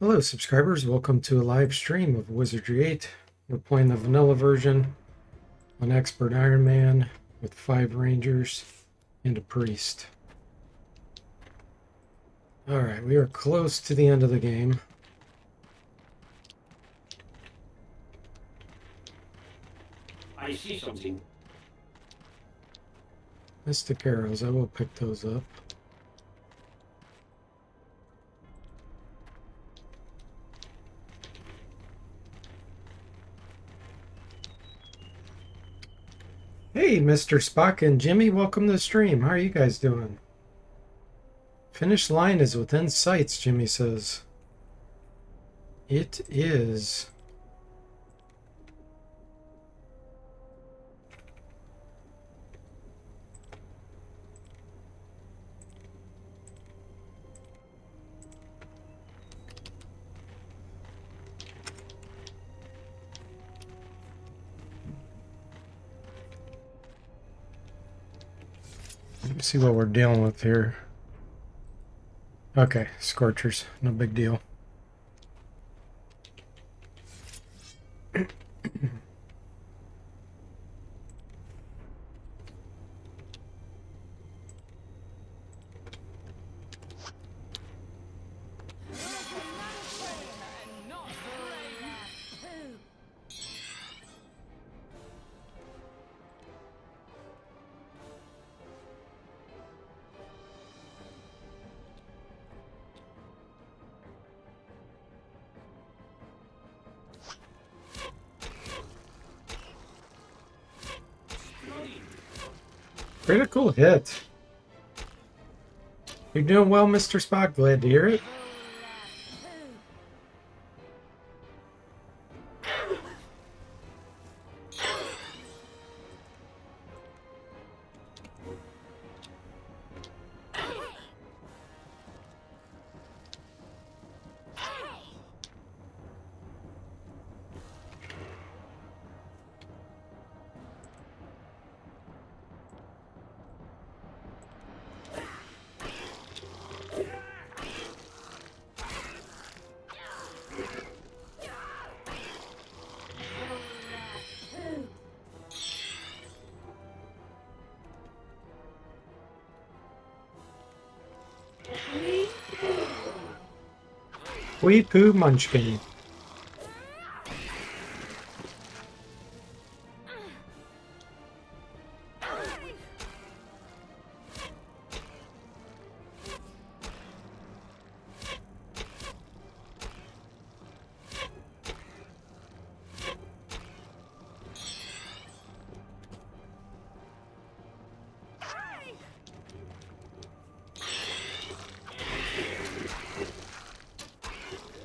Hello subscribers, welcome to a live stream of Wizardry 8. We're playing the vanilla version on Expert Iron Man with 5 Rangers and a Priest. Alright, we are close to the end of the game. I see something. Mystic arrows, I will pick those up. Hey, Mr. Spock and Jimmy, welcome to the stream. How are you guys doing? Finish line is within sights, Jimmy says. It is. Let me see what we're dealing with here. Okay, Scorchers, no big deal. Critical hit. You're doing well, Mr. Spock. Glad to hear it. Wee Poo Munchkin.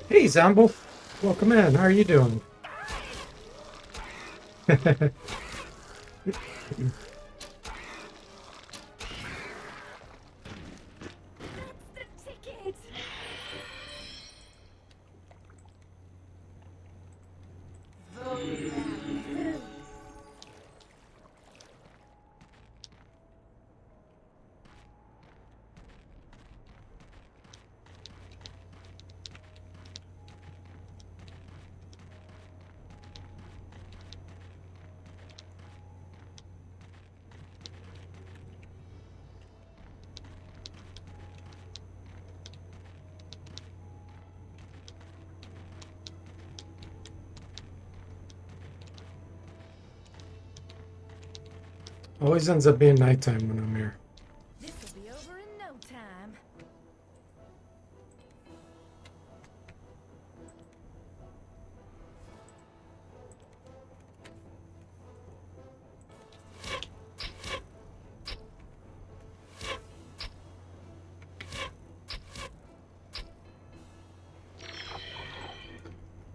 Hey, Zombo. Welcome in. How are you doing? Always ends up being nighttime when I'm here. This'll be over in no time.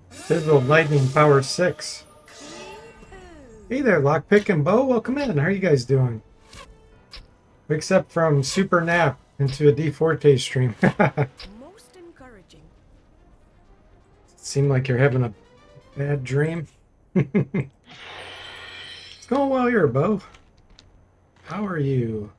Fizzle Lightning Power 6. Hey there, Lockpick and Bo. Welcome in. How are you guys doing? Wakes up from super nap into a D Forte stream. Most encouraging. Seem like you're having a bad dream. It's going well here, Bo. How are you?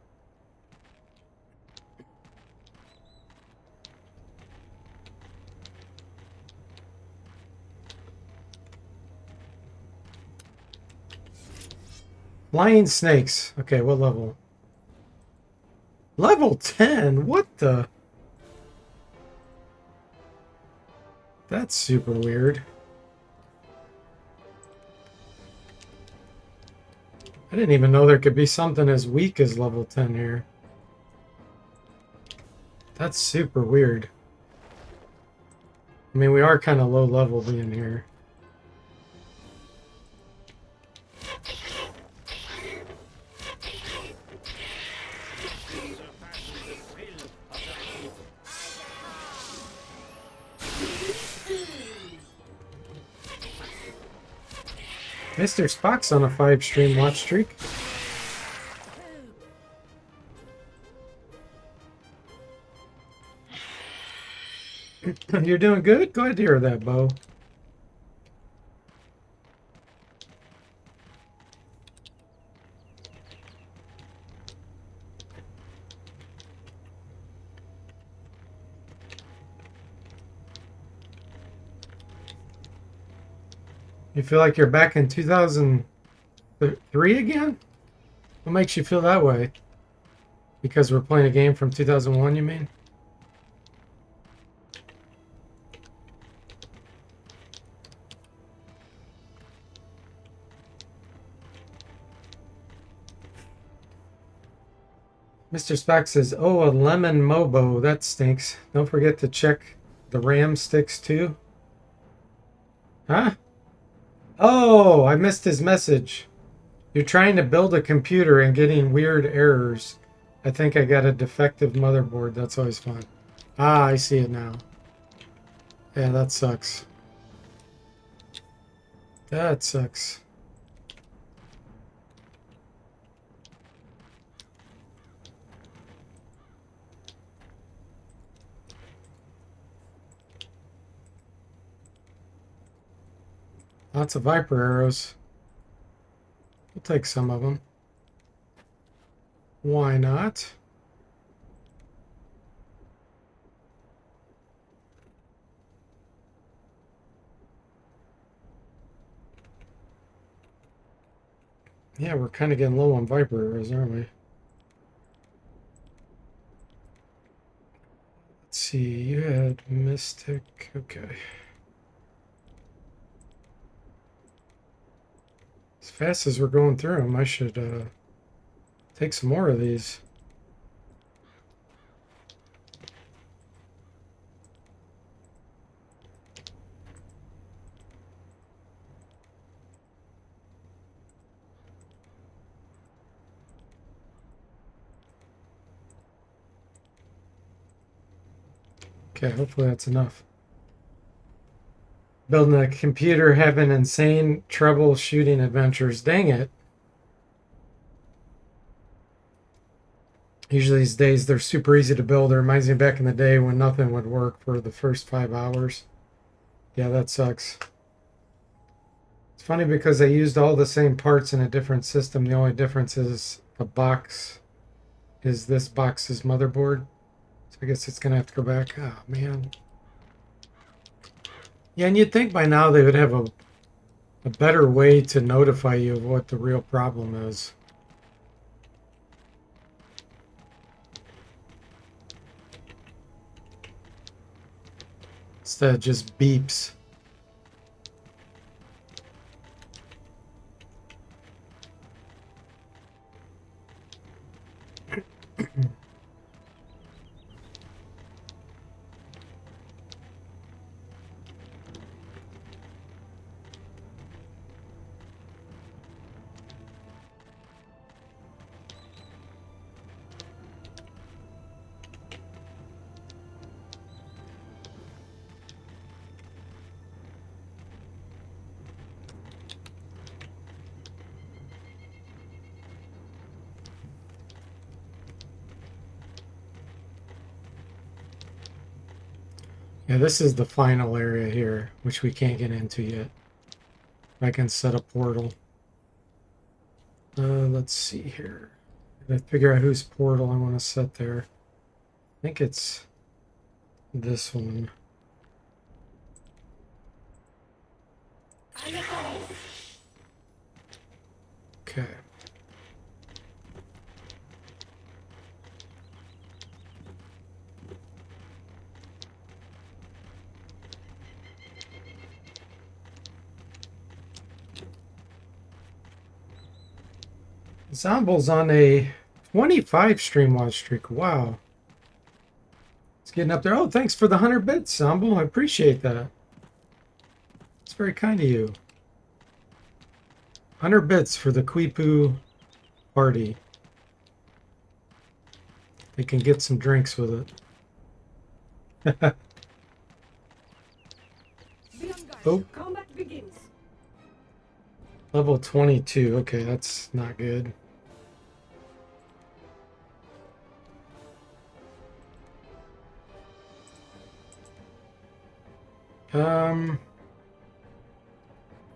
Flying snakes. Okay, what level? Level 10? What the? That's super weird. I didn't even know there could be something as weak as level 10 here. That's super weird. I mean, we are kind of low level being here. Mr. Spock's on a 5-stream watch streak. You're doing good? Glad to hear that, Bo. You feel like you're back in 2003 again? What makes you feel that way? Because we're playing a game from 2001, you mean? Mr. Spock says, oh, a lemon mobo. That stinks. Don't forget to check the RAM sticks too. Huh? Oh, I missed his message. You're trying to build a computer and getting weird errors. I think I got a defective motherboard. That's always fun. Ah, I see it now. Yeah, that sucks. That sucks. Lots of Viper arrows. We'll take some of them. Why not? Yeah, we're kind of getting low on Viper arrows, aren't we? Let's see, you had Mystic. Okay. As fast as we're going through them, I should take some more of these. Okay, hopefully that's enough. Building a computer, having insane troubleshooting adventures. Dang it. Usually these days they're super easy to build. It reminds me back in the day when nothing would work for the first 5 hours. Yeah, that sucks. It's funny because I used all the same parts in a different system. The only difference is the box is this box's motherboard. So I guess it's going to have to go back. Oh, man. Yeah, and you'd think by now they would have a better way to notify you of what the real problem is. Instead of just beeps. Yeah, this is the final area here, which we can't get into yet. I can set a portal. Let's see here. Gotta figure out whose portal I want to set there. I think it's this one. Okay. Zomble's on a 25 stream watch streak. Wow. It's getting up there. Oh, thanks for the 100 bits, Zomble. I appreciate that. It's very kind of you. 100 bits for the Quipu party. They can get some drinks with it. Oh. Combat begins. Level 22. Okay, that's not good.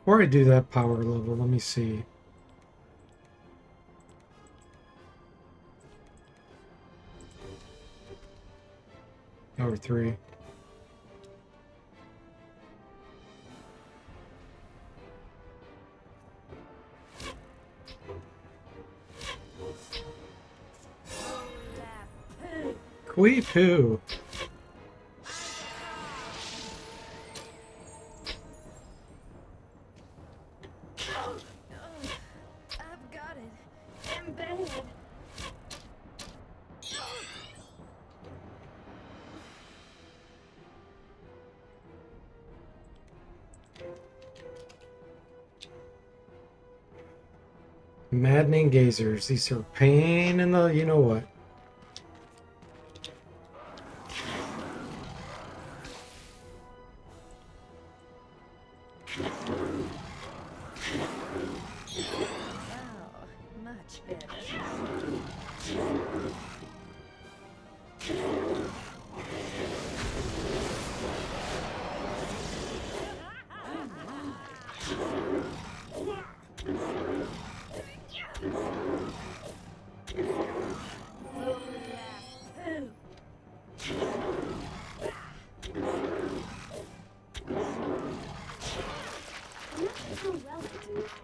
Before I do that power level, let me see. Power 3. Quee-poo. I've got it. Embedded. Maddening gazers. These are pain in the you know what. Wow, much better.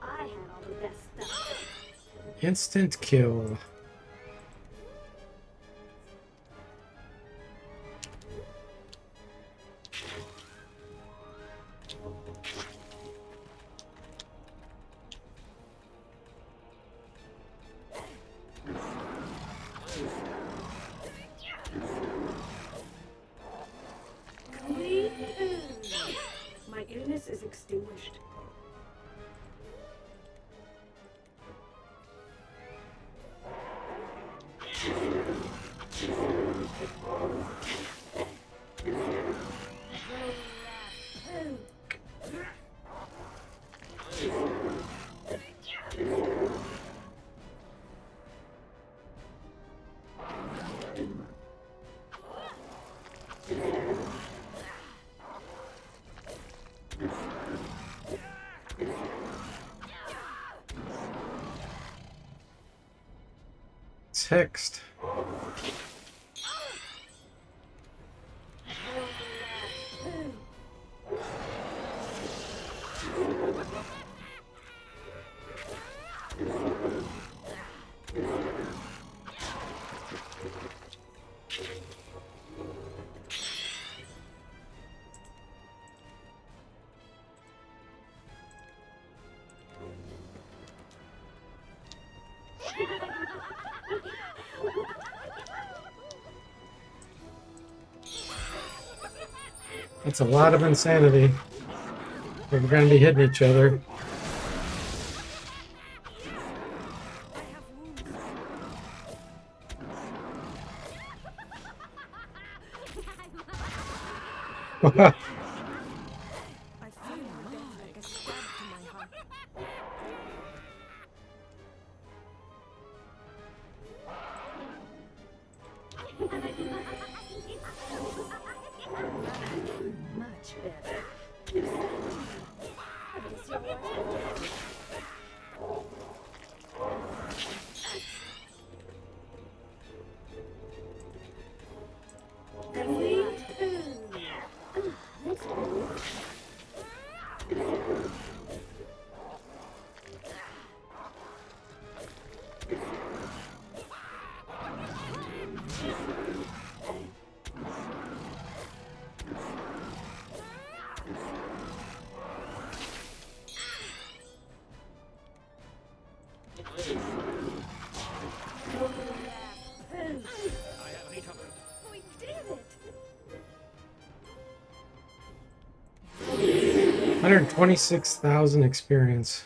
I had all the best stuff. Instant kill. My illness is extinguished. Text. That's a lot of insanity. We're going to be hitting each other. I feel death like a stab to my heart. Much better. 126,000 experience.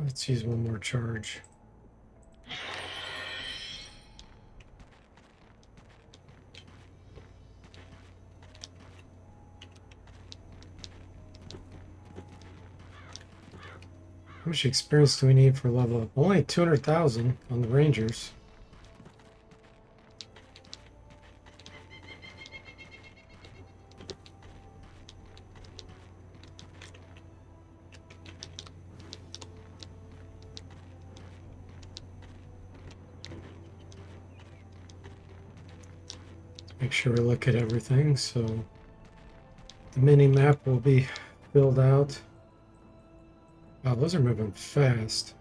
Let's use one more charge. How much experience do we need for level up? Only 200,000 on the Rangers. Make sure we look at everything so the mini map will be filled out. Wow, those are moving fast.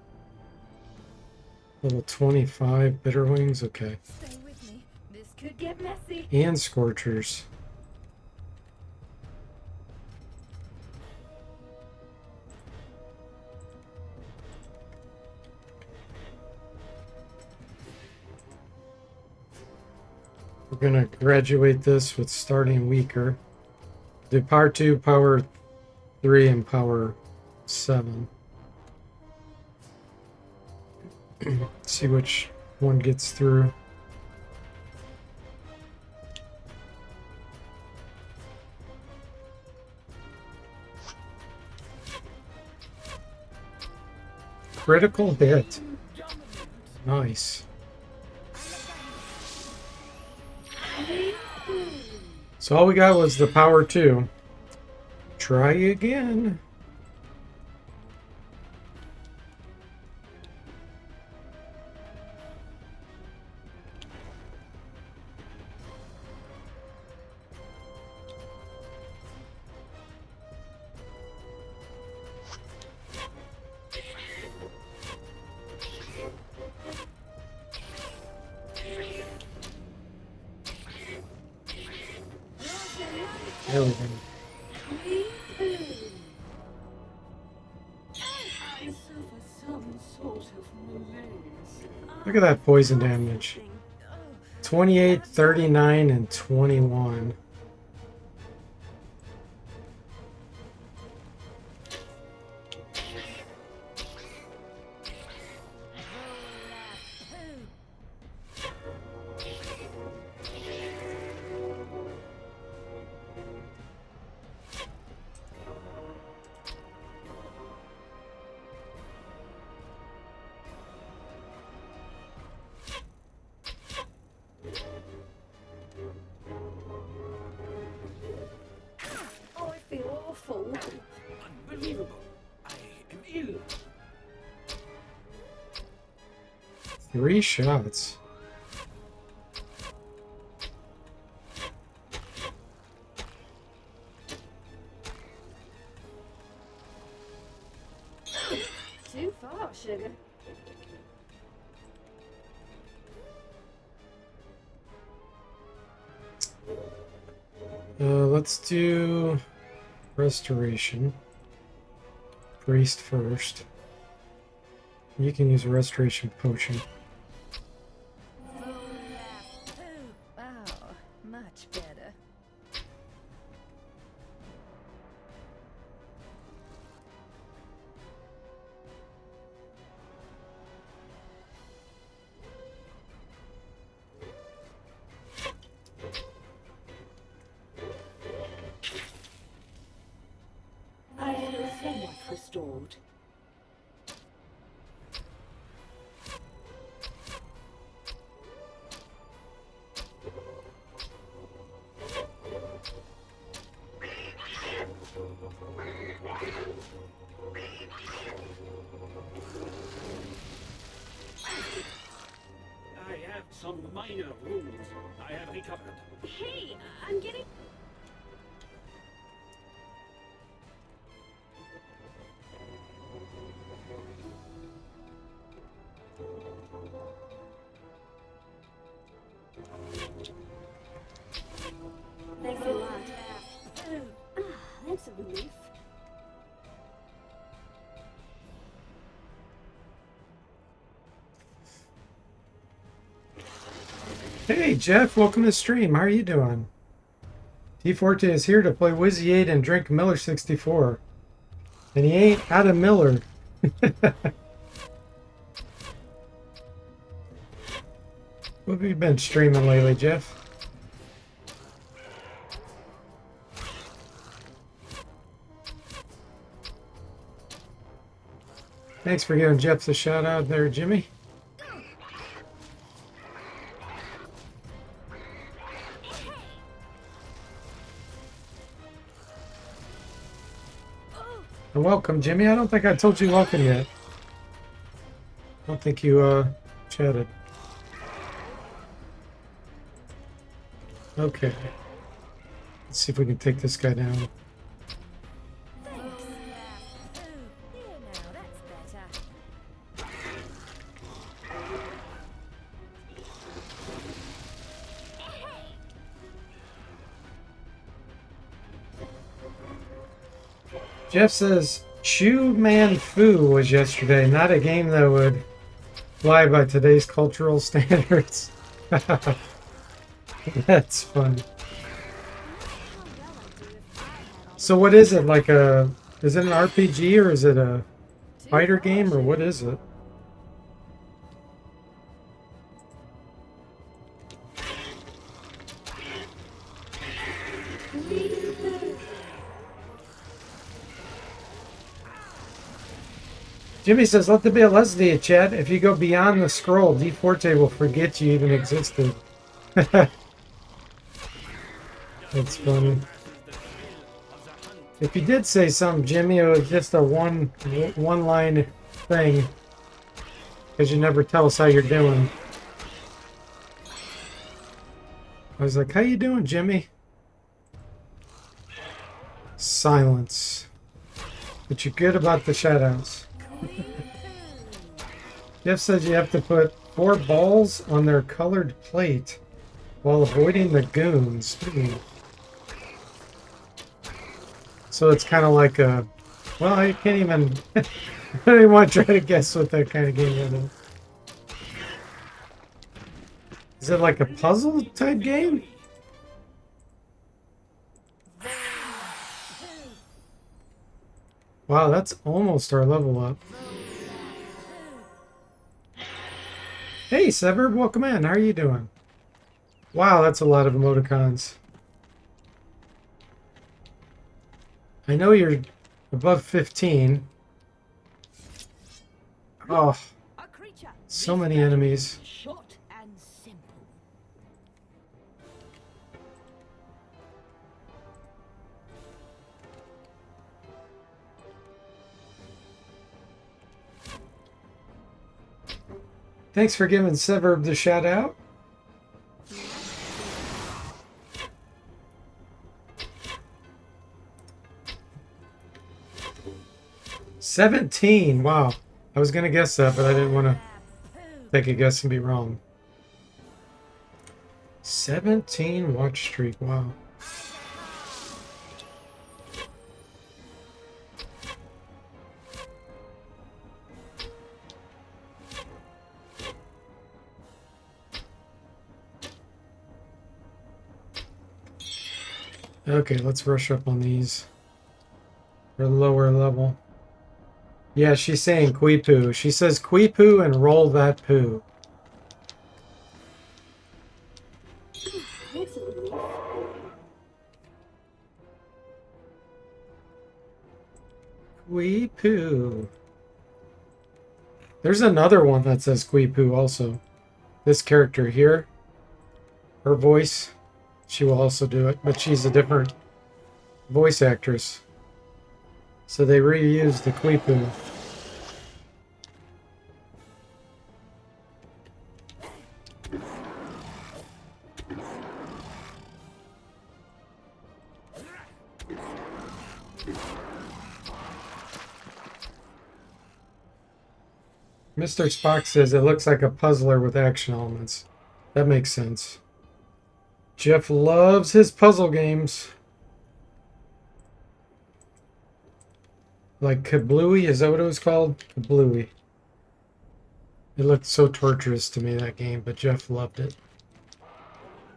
Level 25 bitter wings, okay. Stay with me. This Could get messy. And scorchers. We're gonna graduate this with starting weaker. Do power 2, power 3, and power 7. See which one gets through. Critical hit. Nice. So all we got was the power 2. Try again. There we go. I suffer some sort of malaise. Look at that poison damage. 28, 39, and 21. Oh, I feel awful. Unbelievable. I am ill. 3 shots. Too far, sugar. Let's do restoration. Priest first. You can use a restoration potion. Wow, much better. I feel somewhat restored. I have some minor wounds. I have recovered. Hey, I'm getting. Thanks a lot. Ah, that's a relief. Hey, Jeff, welcome to the stream. How are you doing? D14 is here to play Wizzy 8 and drink Miller 64. And he ain't out of Miller. What have you been streaming lately, Jeff? Thanks for giving Jeff a shout out there, Jimmy. And welcome, Jimmy. I don't think I told you welcome yet. I don't think you chatted. Okay. Let's see if we can take this guy down. Thanks. Here now, that's better. Jeff says, Chu Man Fu was yesterday, not a game that would fly by today's cultural standards. That's fun. So what is it, like a, is it an RPG or is it a fighter game or what is it? Jimmy says, let there be a lesson, chat. If you go beyond the scroll, D-Forte will forget you even existed. That's funny. If you did say something, Jimmy, it was just a one-line thing. Because you never tell us how you're doing. I was like, how you doing, Jimmy? Silence. But you're good about the shoutouts. Jeff says you have to put 4 balls on their colored plate while avoiding the goons. So it's kind of like a... Well, I can't even... I don't even want to try to guess what that kind of game is. Is it like a puzzle type game? Wow, that's almost our level up. Hey, Severed, welcome in. How are you doing? Wow, that's a lot of emoticons. I know you're above 15. Oh, so many enemies. Short and simple. Thanks for giving Severb the shout out. $17. Wow. I was gonna guess that, but I didn't want to take a guess and be wrong. 17 watch streak. Wow. Okay, let's rush up on these. They're lower level. Yeah, she's saying Quipu. She says Quipu and roll that poo. That's a relief. Quipu. There's another one that says Quipu also. This character here. Her voice. She will also do it, but she's a different voice actress. So they reused the Quipu. Mr. Spock says it looks like a puzzler with action elements. That makes sense. Jeff loves his puzzle games. Like Kablooey, is that what it was called? Kablooey. It looked so torturous to me, that game, but Jeff loved it.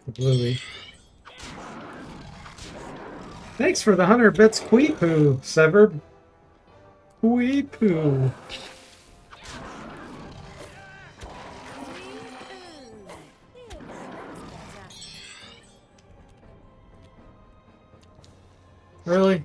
for Bluey. Thanks for the 100 bits, Queepoo, Sever. Queepoo. Really?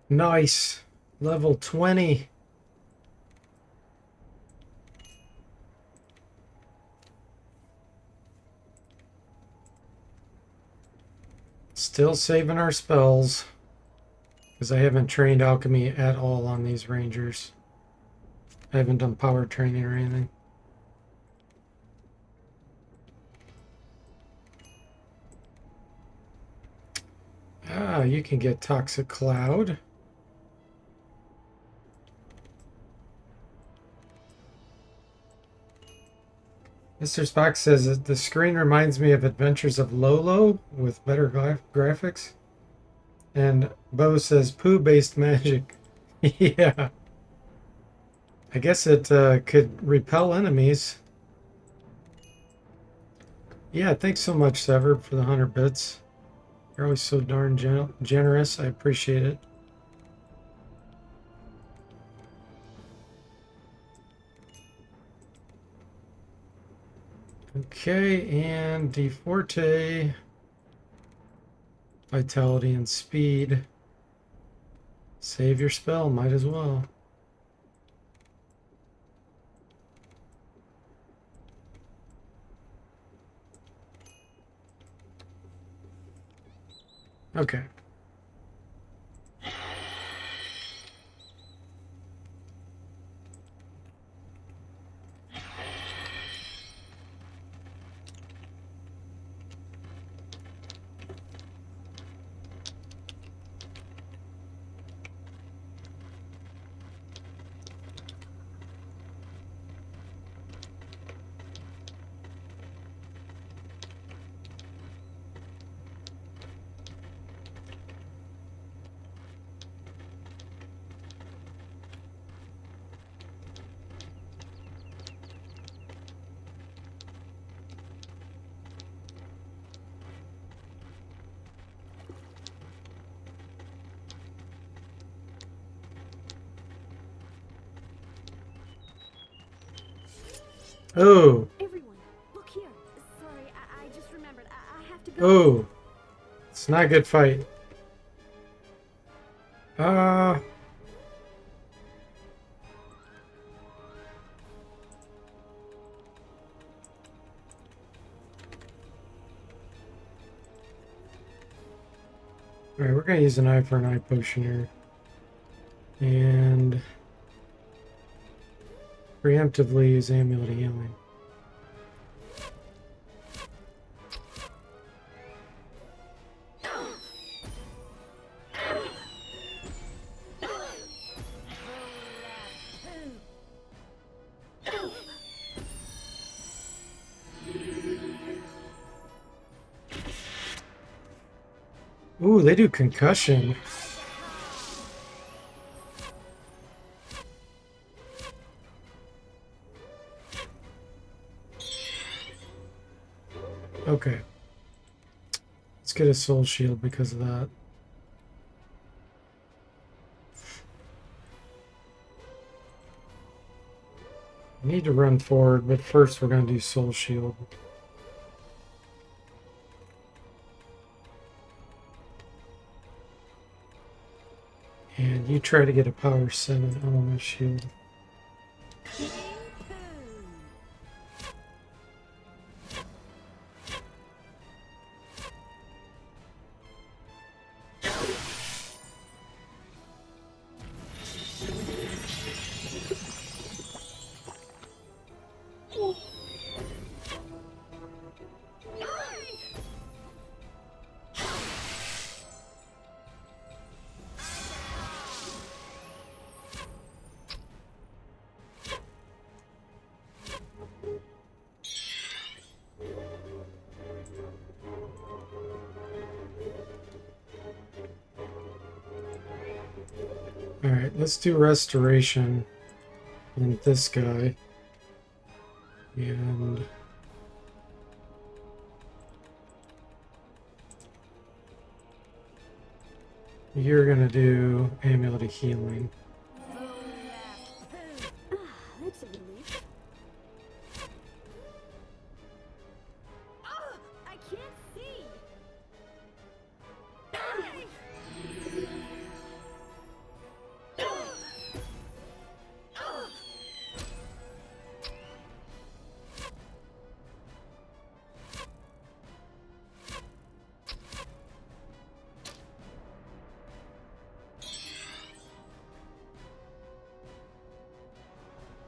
Nice. Level 20. Still saving our spells. Because I haven't trained alchemy at all on these rangers. I haven't done power training or anything. Ah, you can get Toxic Cloud. Mr. Spock says that the screen reminds me of Adventures of Lolo with better graphics. And Bo says poo-based magic. Yeah. I guess it could repel enemies. Yeah, thanks so much, Sever, for the 100 bits. You're always so darn generous. I appreciate it. Okay, and D Forte, vitality and speed. Save your spell, might as well. Okay. Oh, Everyone, look here. Sorry, I just remembered. I have to go. oh. It's not a good fight. Alright, we're going to use an eye for an eye potion here. And preemptively use Amulet of Healing. Ooh, they do concussion. Okay. Let's get a soul shield because of that. I need to run forward, but first we're going to do soul shield. And you try to get a power 7 element shield. Alright, let's do restoration on this guy. And you're gonna do amulet of healing. That's a relief. I can't see.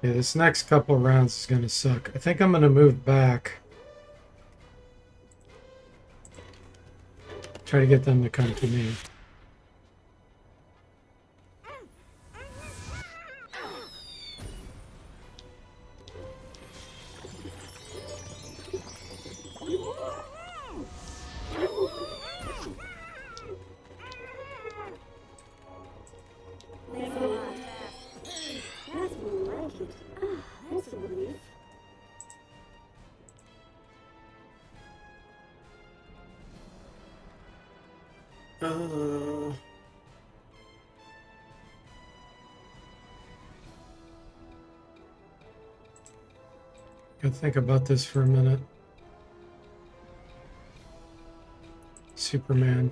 Yeah, this next couple rounds is gonna suck. I think I'm gonna move back. Try to get them to come to me. Thanks a lot. That's more like it. That's a relief. Gotta think about this for a minute. Superman.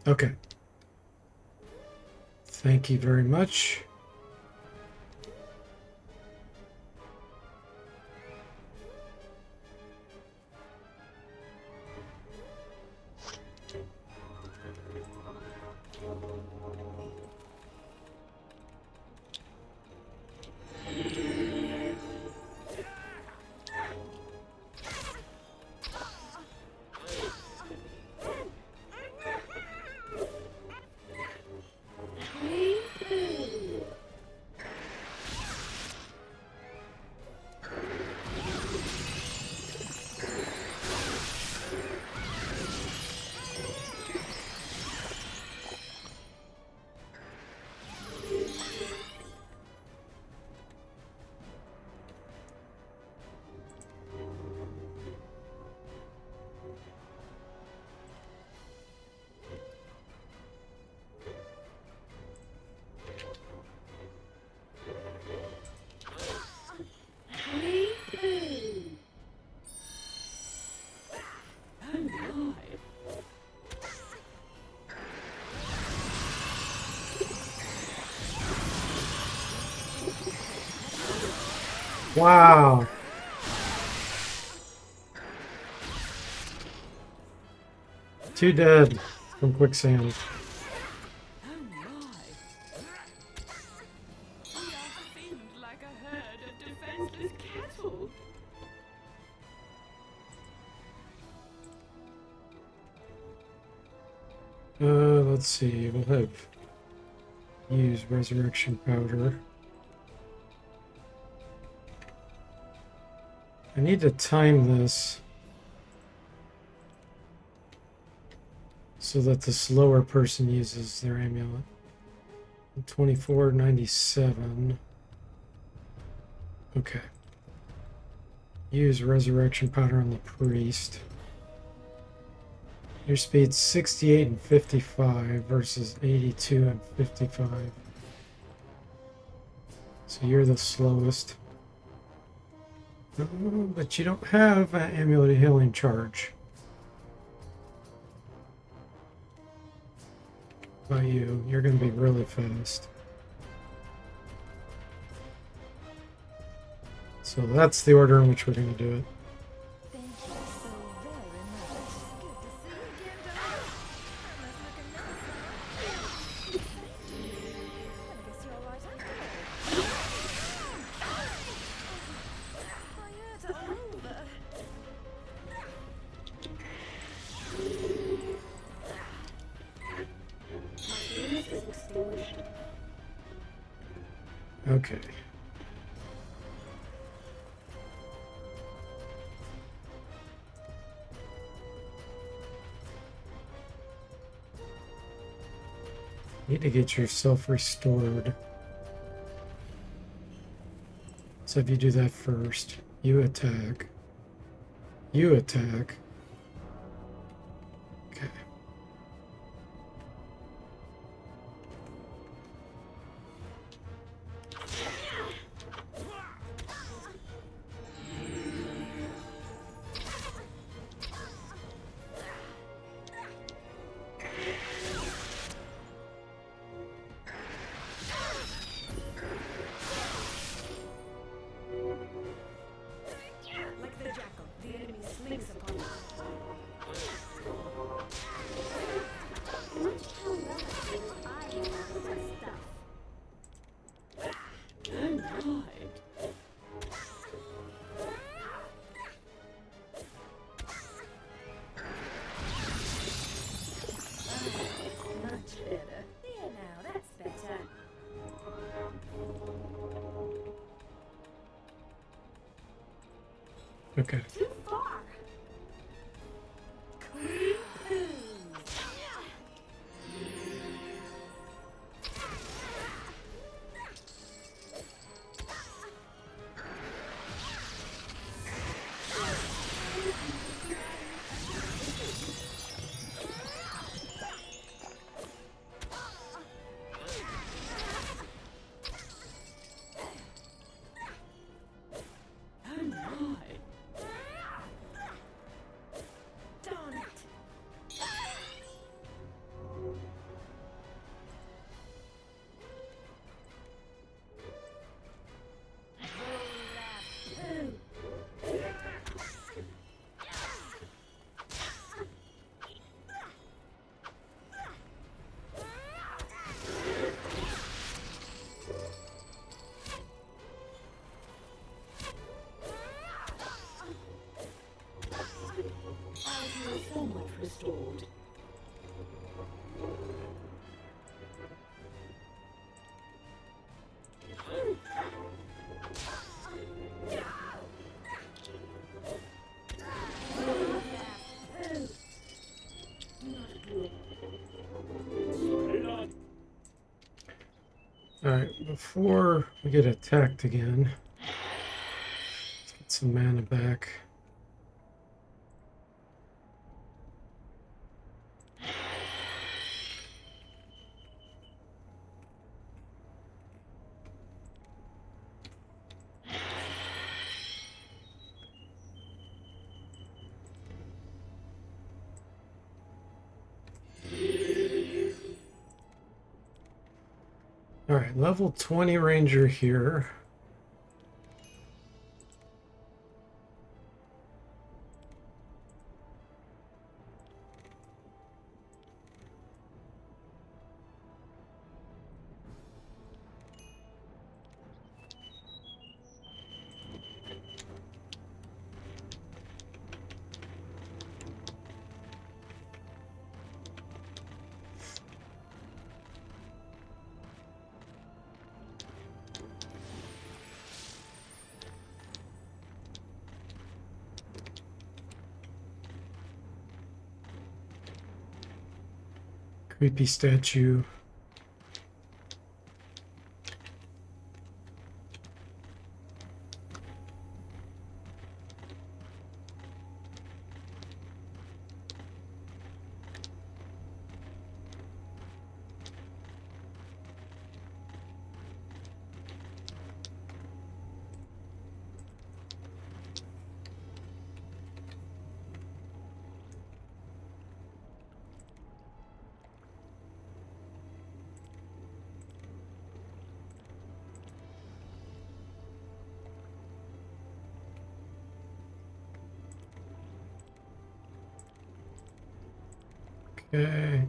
Okay. Thank you very much. Wow. Two dead from quicksand. Oh my. We are thinned like a herd of defenseless cattle. Let's see. We'll have use resurrection powder. I need to time this so that the slower person uses their amulet. 2497. Okay. Use resurrection powder on the priest. Your speed's 68 and 55 versus 82 and 55. So you're the slowest. But you don't have an amulet of healing charge. By you, you're going to be really fast. So that's the order in which we're going to do it. Thank you so very much. Good to see you again, darling. That must look a nice I guess you're all right after all. My ears are over. This is extinguished. Okay. Need to get yourself restored. So if you do that first, you attack. You attack. Okay. Like the jackal, the enemy slinks upon us. Watch how well I handle this stuff. Much better. There now, that's better. Okay. Too far. Darn it. I feel so much restored. Alright, before we get attacked again, let's get some mana back. Alright, level 20 ranger here. Creepy statue. Okay.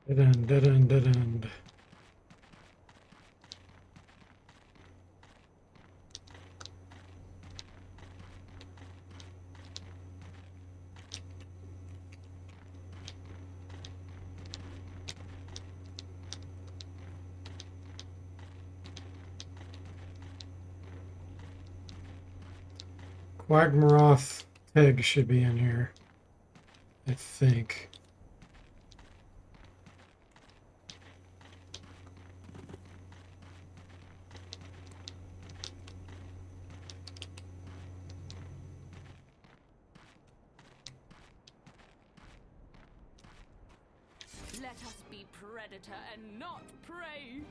Dead end, dead end, dead end. Quagmaroth pig should be in here, I think. Let us be predator and not prey.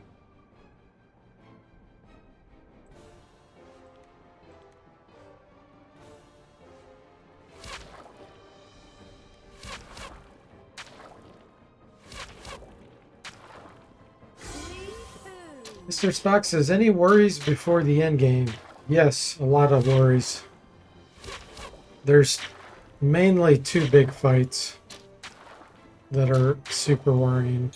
Mr. Spock says, any worries before the end game? Yes, a lot of worries. There's mainly two big fights that are super worrying.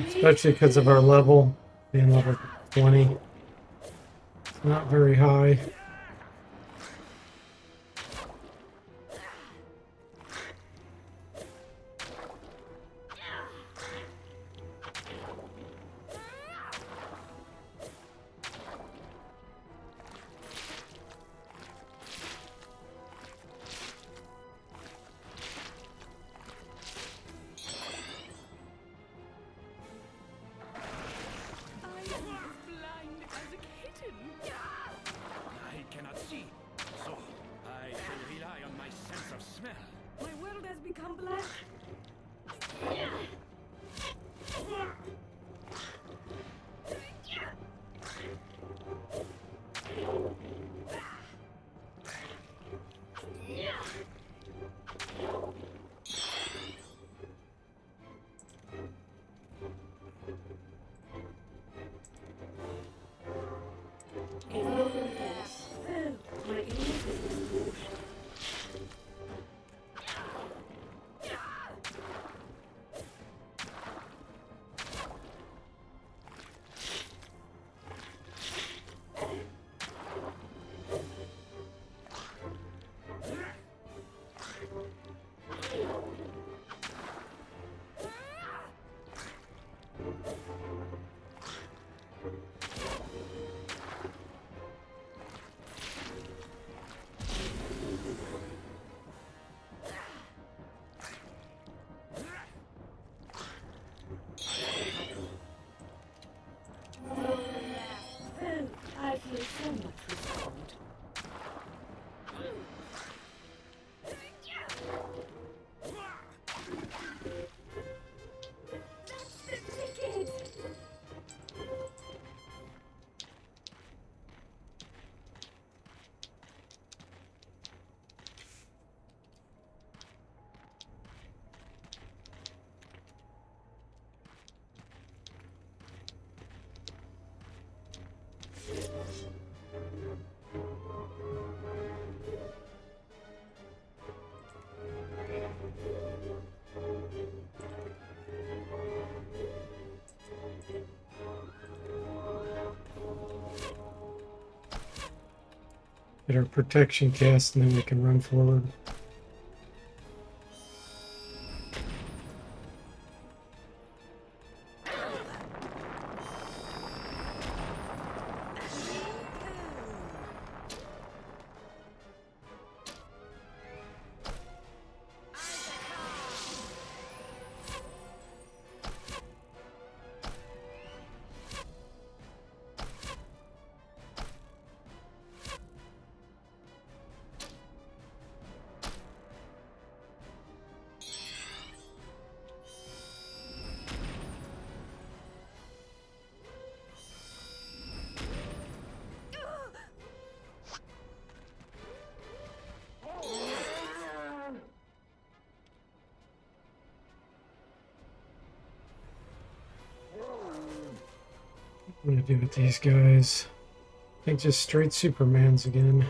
Especially because of our level, being level 20. It's not very high. I cannot see, so I shall rely on my sense of smell. My world has become black. My ears is restored. I feel so much restored. That's the ticket! Get our protection cast and then we can run forward. I'm gonna do with these guys. I think just straight Supermans again.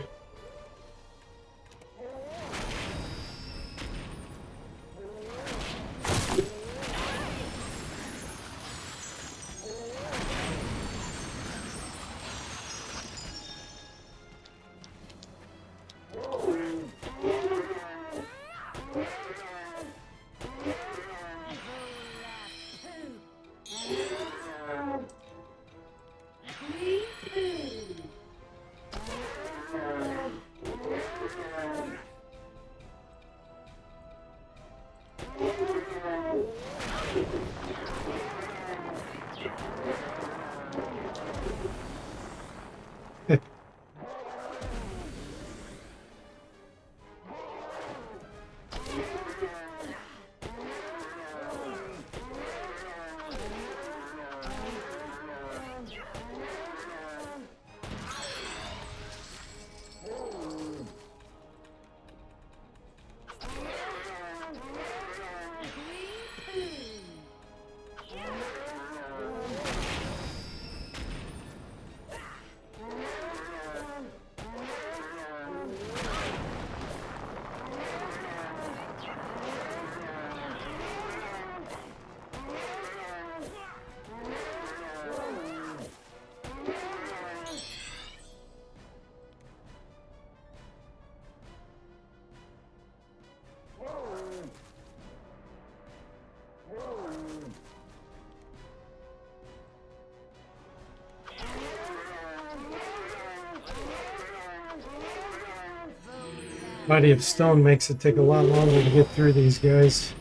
Body of Stone makes it take a lot longer to get through these guys.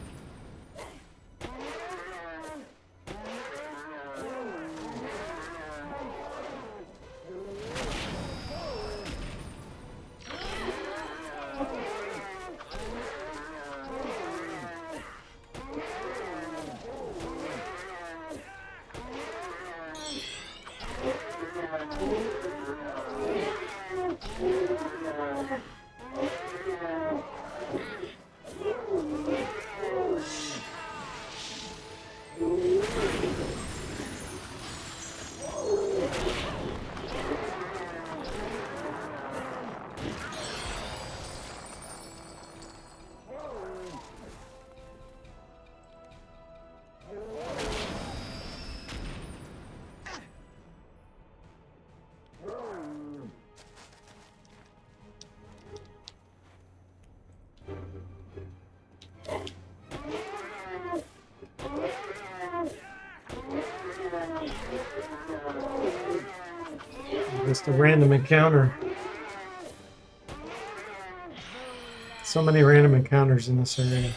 Just a random encounter. So many random encounters in this area.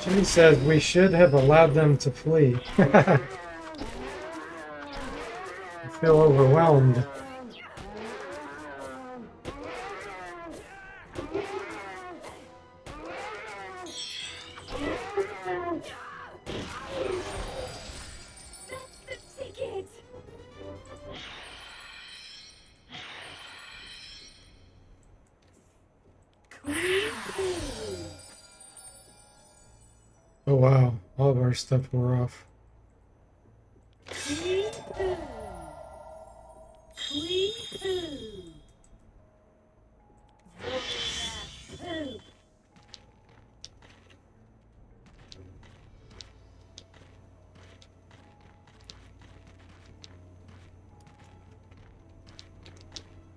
Jimmy says we should have allowed them to flee. I feel overwhelmed. Oh wow, all of our stuff wore off.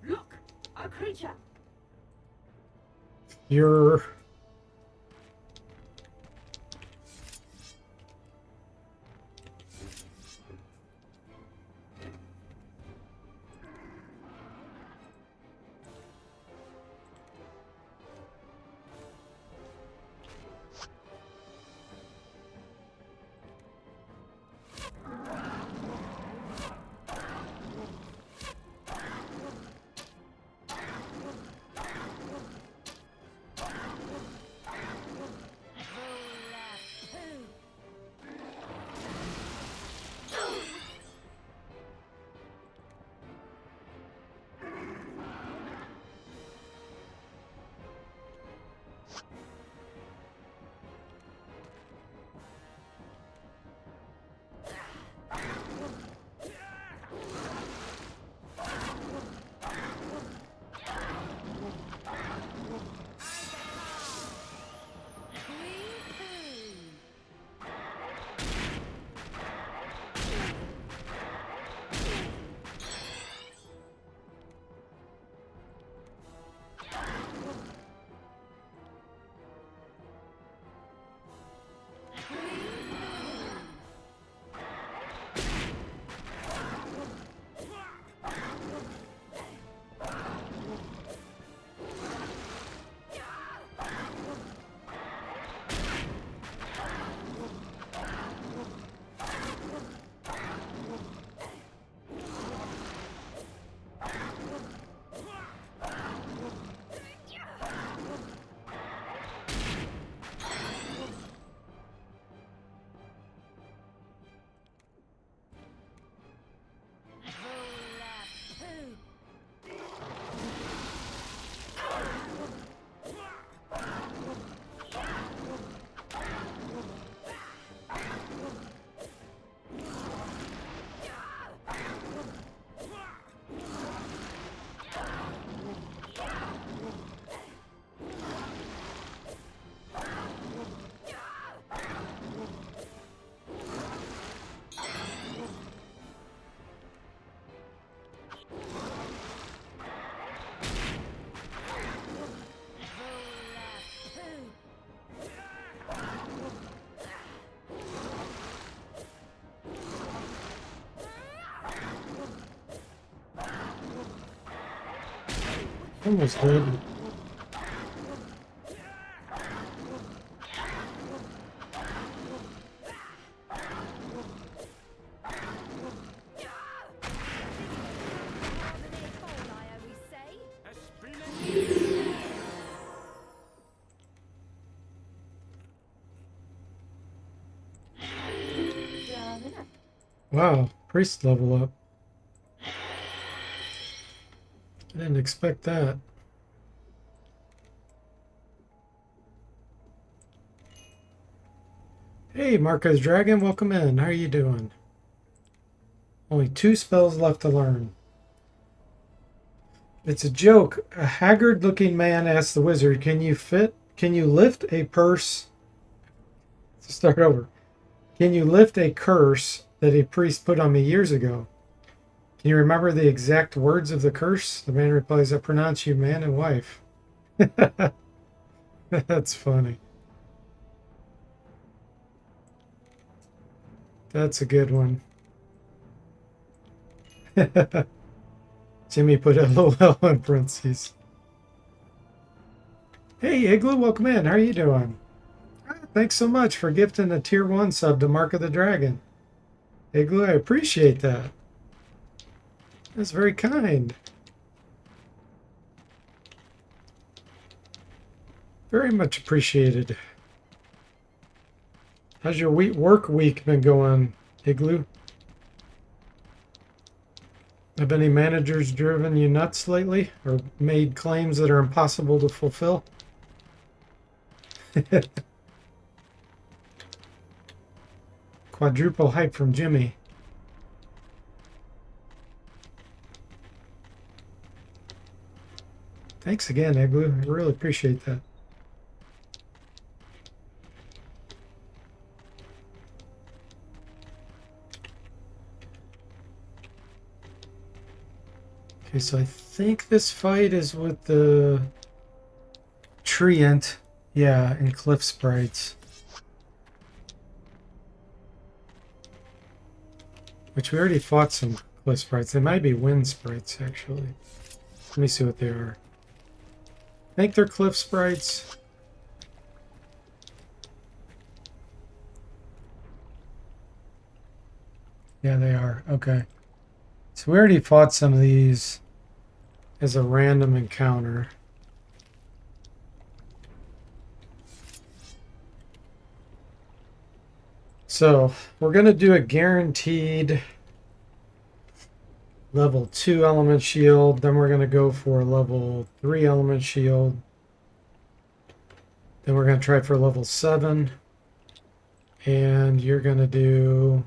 Look, a creature. You're... Almost dead. A splendid Wow, priest level up. I didn't expect that. Hey, Marco's Dragon, welcome in. How are you doing? Only 2 spells left to learn. It's a joke. A haggard-looking man asked the wizard, Can you lift a purse? To start over. Can you lift a curse that a priest put on me years ago? Can you remember the exact words of the curse? The man replies, I pronounce you man and wife. That's funny. That's a good one. Jimmy put a LOL in parentheses. Hey, Igloo, welcome in. How are you doing? Thanks so much for gifting a tier 1 sub to Mark of the Dragon. Igloo, I appreciate that. That's very kind. Very much appreciated. How's your work week been going, Igloo? Have any managers driven you nuts lately or made claims that are impossible to fulfill? Quadruple hype from Jimmy. Thanks again, Igloo. I really appreciate that. Okay, so I think this fight is with the Treant. Yeah, and Cliff Sprites. Which we already fought some Cliff Sprites. They might be Wind Sprites, actually. Let me see what they are. I think they're Cliff Sprites. Yeah, they are. Okay. So we already fought some of these as a random encounter. So we're going to do a guaranteed level 2 element shield. Then we're going to go for a level 3 element shield. Then we're going to try for level 7. And you're going to do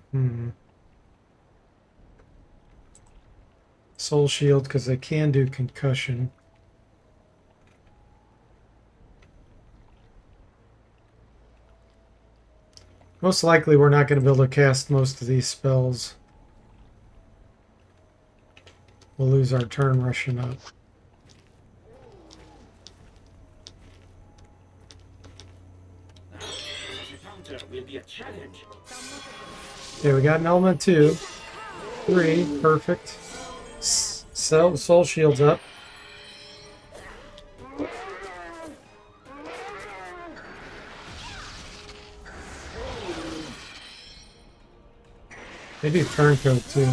soul shield because they can do concussion. Most likely we're not going to be able to cast most of these spells. We'll lose our turn rushing up. will be a challenge. Okay, we got an element 2. 3, perfect. Soul shields up. They do turncoat too.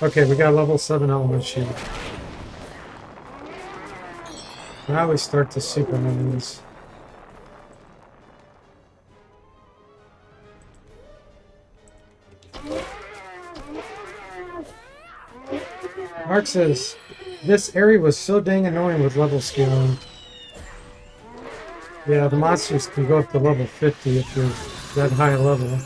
Okay, we got level 7 element shield. Now we start to super minions. Mark says, this area was so dang annoying with level scaling. Yeah, the monsters can go up to level 50 if you're that high level.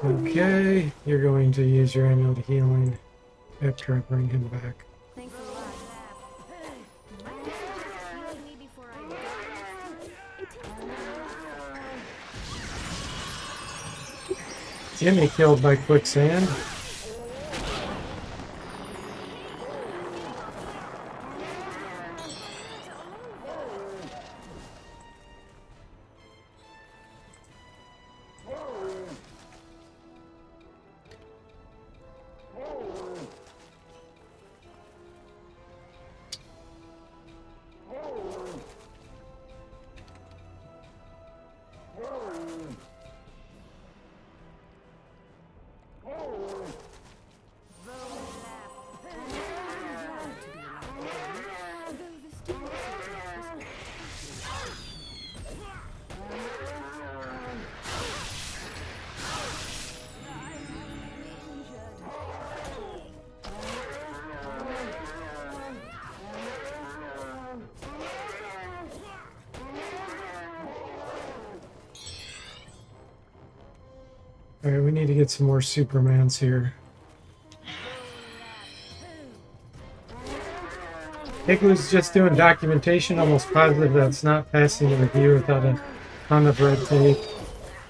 Okay, you're going to use your amulet healing after I bring him back. Thanks a lot. Might you suggest healing me before I die next time? It takes Jimmy killed by quicksand. Alright, we need to get some more Supermans here. Igloo's just doing documentation, almost positive that's not passing the review without a ton of red tape.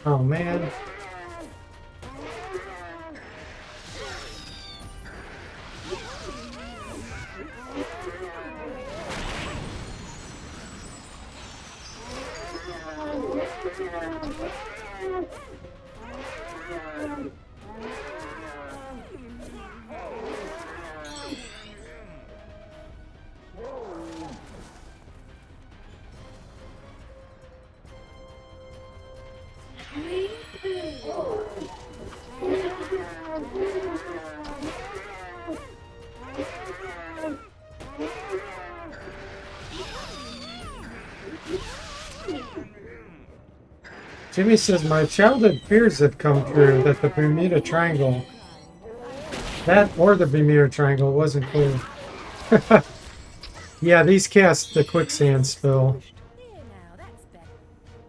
Oh man. Jimmy says, my childhood fears have come true that the Bermuda Triangle, that or the Bermuda Triangle, wasn't cool. Yeah, these cast the quicksand spell. There now, that's better.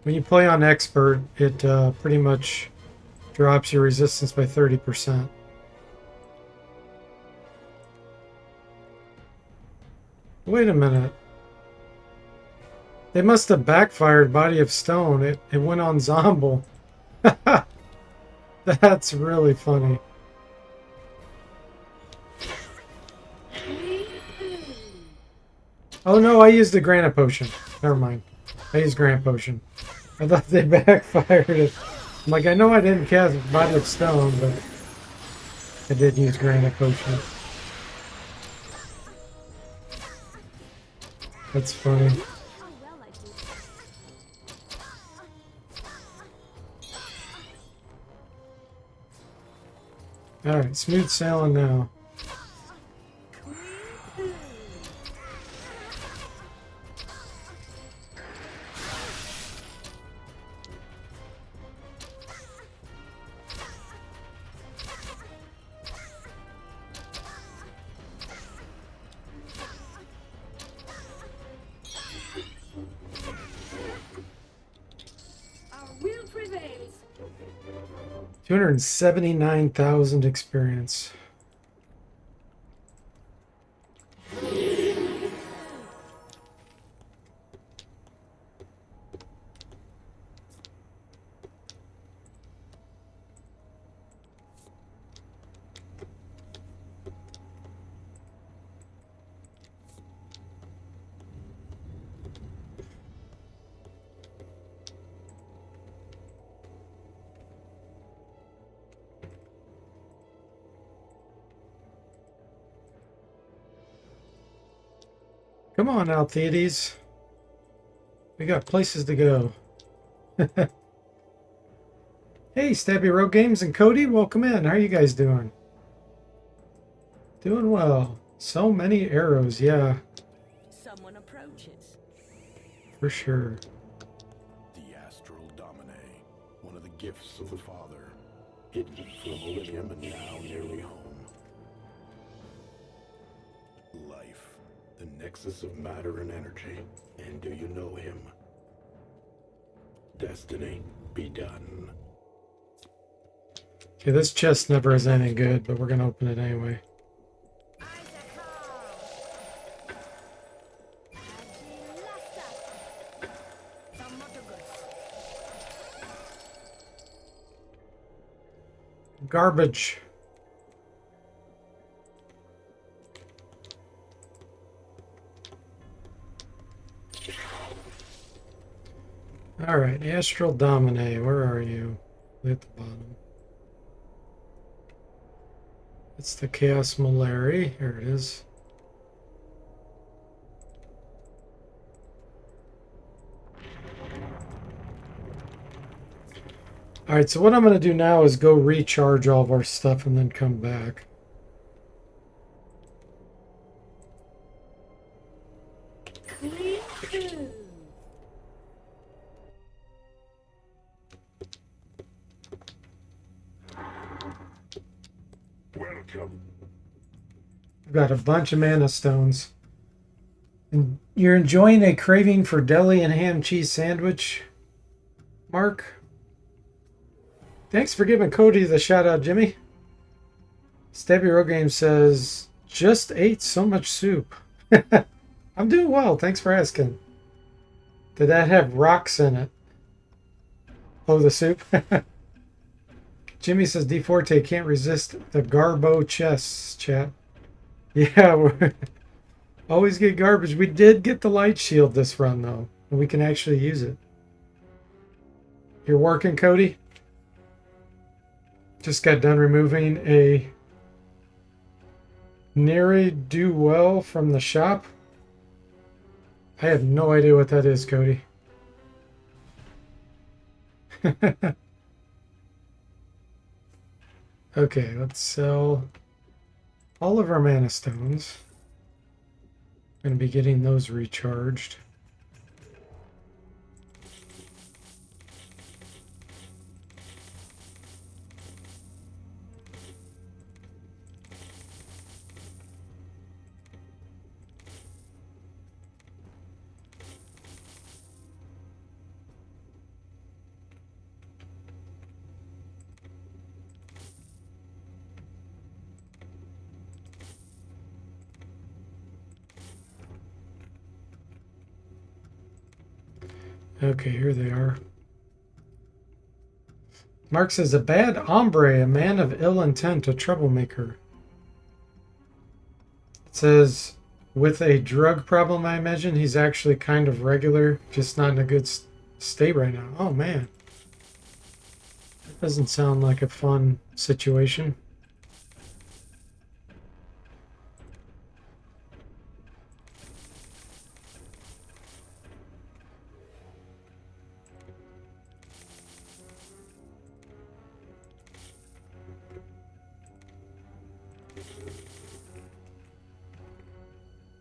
When you play on expert, it pretty much drops your resistance by 30%. Wait a minute. They must have backfired Body of Stone. It went on Zomble. That's really funny. Oh no, I used the Granite Potion. Never mind. I used Granite Potion. I thought they backfired it. I'm like, I know I didn't cast Body of Stone, but I did use Granite Potion. That's funny. Oh well, I did. Alright, smooth sailing now. Our will prevails. 279,000 experience. Come on, Altheides. We got places to go. Hey, Stabby Rogue Games and Cody, welcome in. How are you guys doing? Doing well. So many arrows, yeah, Someone approaches. for sure. The Astral Domine, one of the gifts of the Father, hidden for a millennium and now nearly home. Life, the nexus of matter and energy, and do you know him? Destiny, be done. Okay, this chest never is anything good, but we're gonna open it anyway. garbage. All right, Astral Domine, where are you? At the bottom. It's the Chaos Malari. Here it is. All right, so what I'm going to do now is go recharge all of our stuff and then come back. Clean two. Welcome. I've got a bunch of mana stones. And you're enjoying a craving for deli and ham cheese sandwich, Mark? Thanks for giving Cody the shout out, Jimmy. Stabby Road Game says, just ate so much soup. I'm doing well. Thanks for asking. Did that have rocks in it? Oh, the soup? Jimmy says DeForte can't resist the Garbo chests, chat. Yeah, we're always get garbage. We did get the light shield this run, though, and we can actually use it. You're working, Cody? Just got done removing a Neri Do Well from the shop. I have no idea what that is, Cody. Okay, let's sell all of our mana stones. Going to be getting those recharged. Okay, here they are. Mark says, a bad hombre, a man of ill intent, a troublemaker. It says, with a drug problem, I imagine. He's actually kind of regular, just not in a good state right now. Oh, man. That doesn't sound like a fun situation.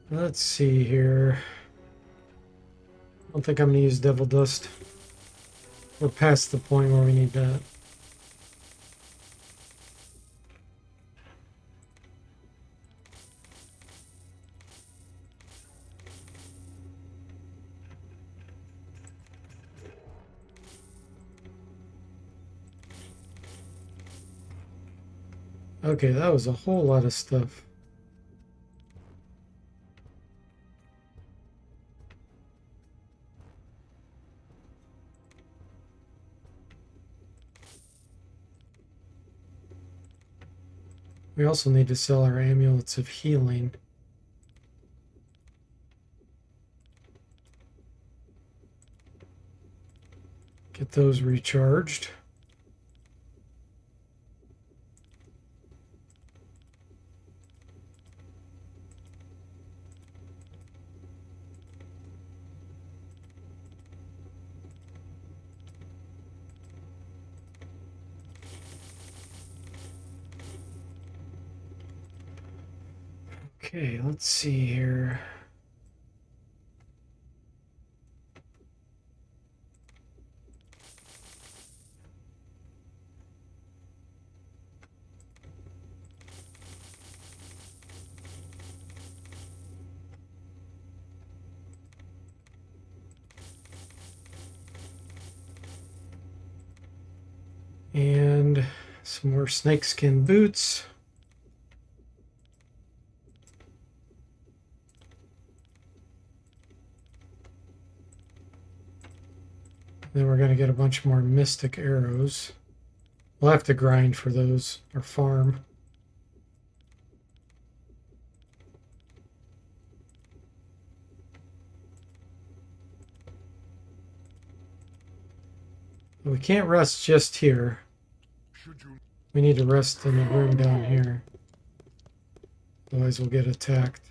Let's see here. I don't think I'm going to use Devil Dust. We're past the point where we need that. Okay, that was a whole lot of stuff. We also need to sell our amulets of healing. Get those recharged. Okay, let's see here. And some more snakeskin boots. Then we're going to get a bunch more mystic arrows. We'll have to grind for those or farm. We can't rest just here. We need to rest in the room down here. Otherwise we'll get attacked.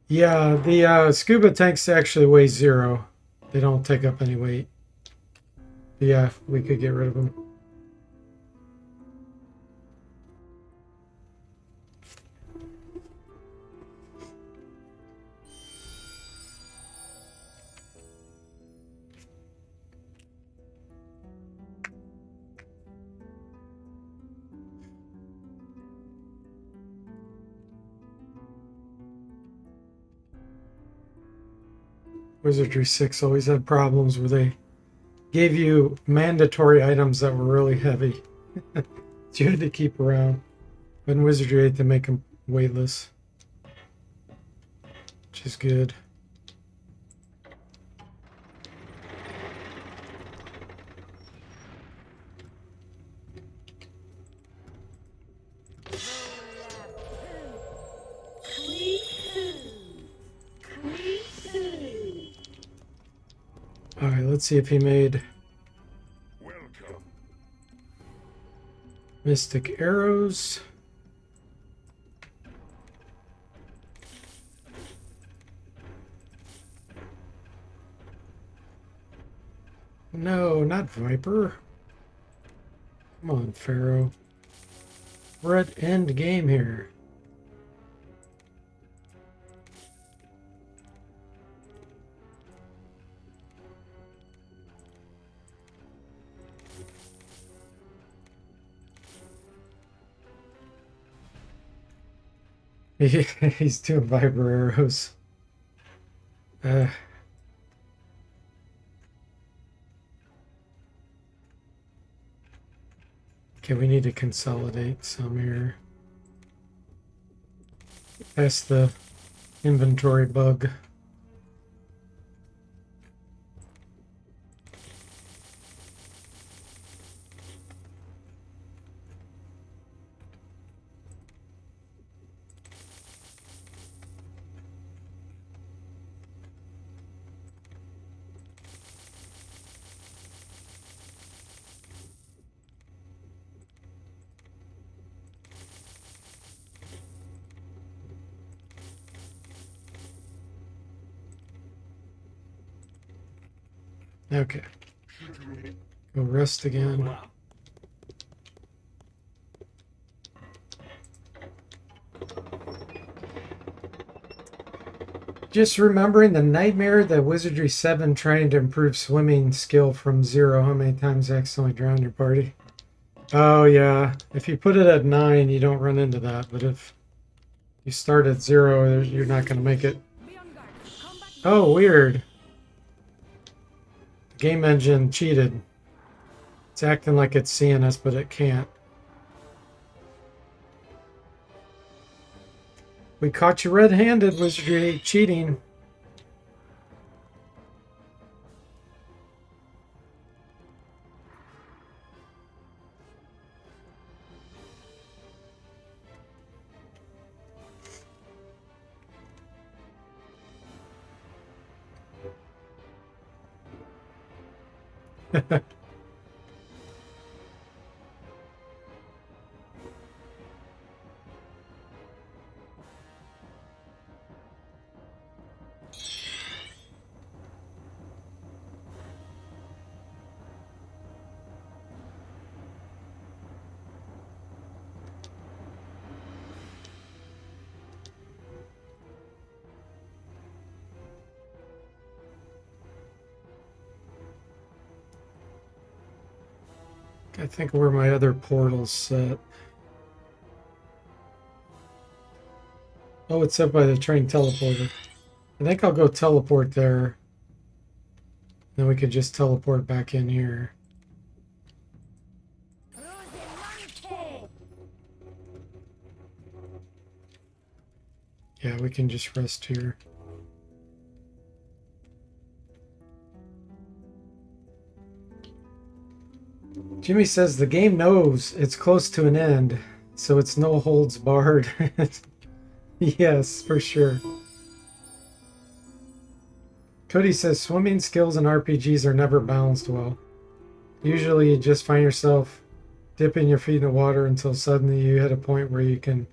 Yeah, the scuba tanks actually weigh 0. They don't take up any weight. But yeah, we could get rid of them. Wizardry 6 always had problems where they gave you mandatory items that were really heavy. that you had to keep around. But in Wizardry 8 they make them weightless. Which is good. Alright, let's see if he made Welcome. mystic arrows. No, not Viper. Come on, Pharaoh. We're at end game here. He's doing Viper arrows. Okay, we need to consolidate some here. Past the inventory bug. Okay. Go rest again. Just remembering the nightmare that Wizardry 7 trying to improve swimming skill from 0. How many times you accidentally drown your party? Oh yeah. If you put it at 9, you don't run into that. But if you start at 0, you're not going to make it. Oh, weird. The game engine cheated. It's acting like it's seeing us, but it can't. We caught you red-handed, Wizardry cheating. I think where my other portal's set. Oh, it's set by the train teleporter. I think I'll go teleport there. Then we could just teleport back in here. Yeah, we can just rest here. Jimmy says the game knows it's close to an end, so it's no holds barred. Yes, for sure. Cody says swimming skills in RPGs are never balanced well. Usually you just find yourself dipping your feet in the water until suddenly you hit a point where you can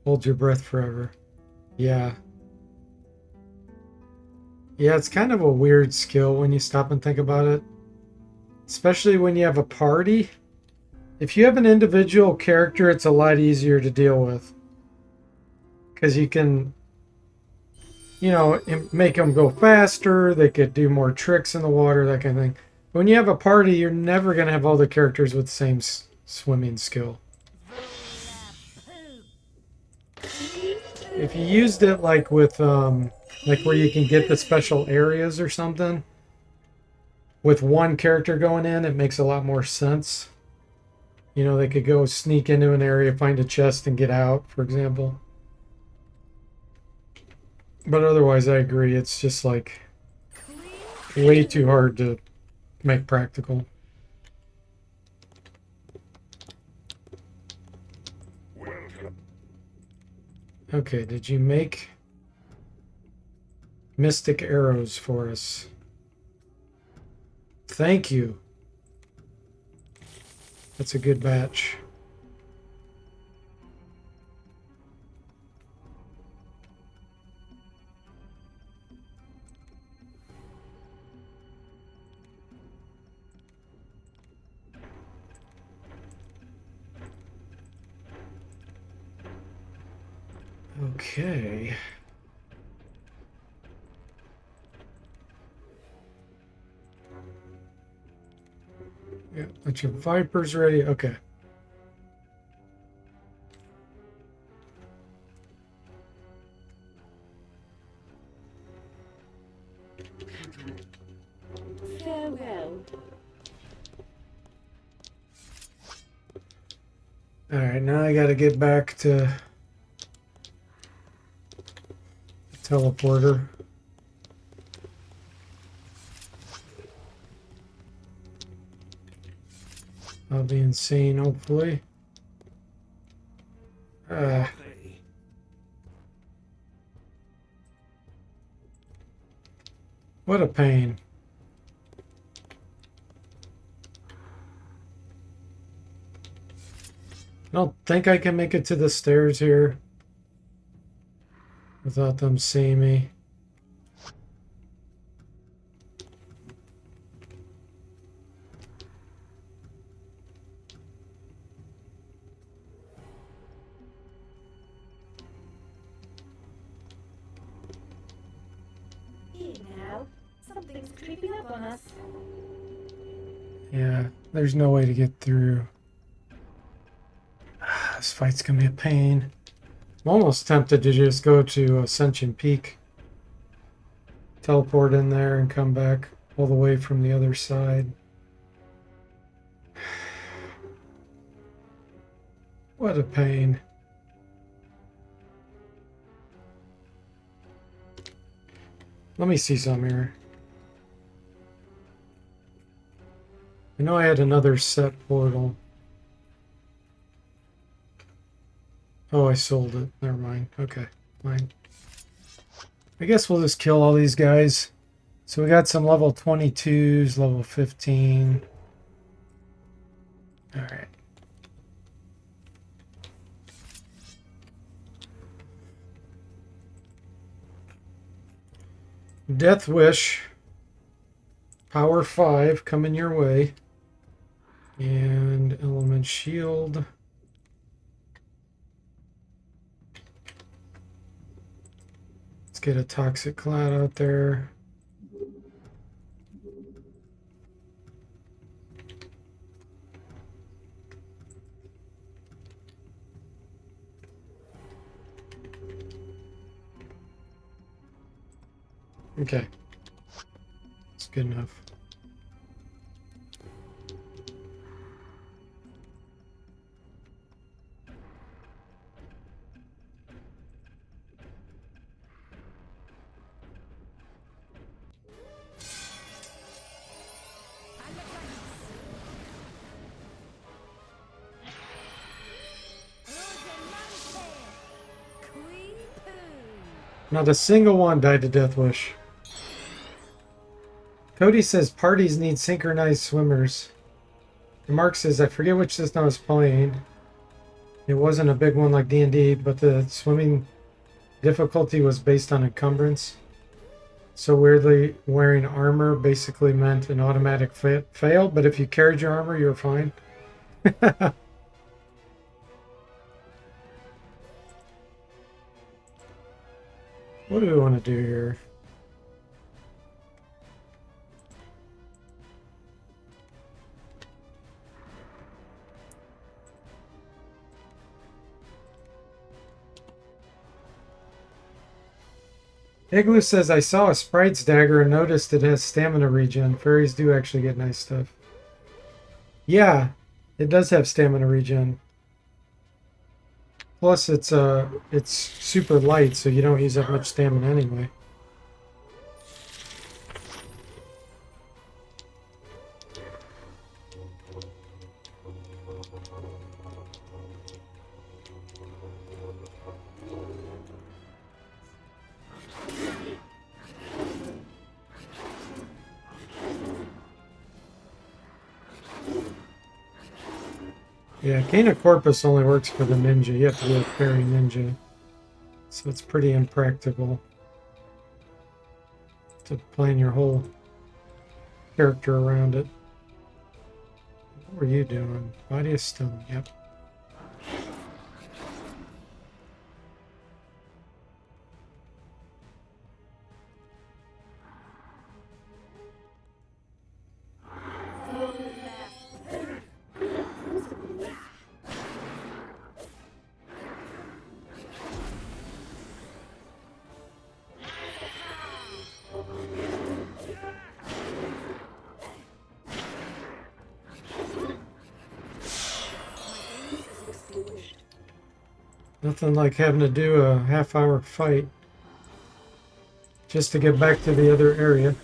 hold your breath forever. Yeah. Yeah, it's kind of a weird skill when you stop and think about it. Especially when you have a party. If you have an individual character, it's a lot easier to deal with. Because you can, make them go faster. They could do more tricks in the water, that kind of thing. When you have a party, you're never going to have all the characters with the same swimming skill. If you used it like with, like where you can get the special areas or something, with one character going in, it makes a lot more sense. They could go sneak into an area, find a chest, and get out, for example. But otherwise, I agree. It's just like way too hard to make practical. Okay, did you make mystic arrows for us? Thank you. That's a good batch. Okay. Yeah, bunch of vipers ready. Okay. Farewell. All right, now I got to get back to the teleporter. I'll be insane, hopefully. What a pain. I don't think I can make it to the stairs here without them seeing me. Here now. Something's creeping up on us. Yeah, there's no way to get through. This fight's gonna be a pain. I'm almost tempted to just go to Ascension Peak, teleport in there, and come back all the way from the other side. What a pain. Let me see some here. I know I had another set portal. Oh, I sold it. Never mind. Okay, fine. I guess we'll just kill all these guys. So we got some level 22s, level 15. All right. Death Wish. Power 5 coming your way. And Element Shield. Let's get a Toxic Cloud out there. Okay. It's good enough. Not a single one died to Death Wish. Cody says parties need synchronized swimmers. And Mark says, I forget which system I was playing. It wasn't a big one like D&D, but the swimming difficulty was based on encumbrance. So weirdly, wearing armor basically meant an automatic fail, but if you carried your armor, you were fine. What do we want to do here? Igloo says, I saw a sprite's dagger and noticed it has stamina regen. Fairies do actually get nice stuff. Yeah, it does have stamina regen. Plus, it's super light, so you don't use up much stamina anyway. Yeah, Cane of Corpus only works for the ninja. You have to be a fairy ninja. So it's pretty impractical to plan your whole character around it. What were you doing? Body of Stone, yep. Nothing like having to do a half-hour fight just to get back to the other area.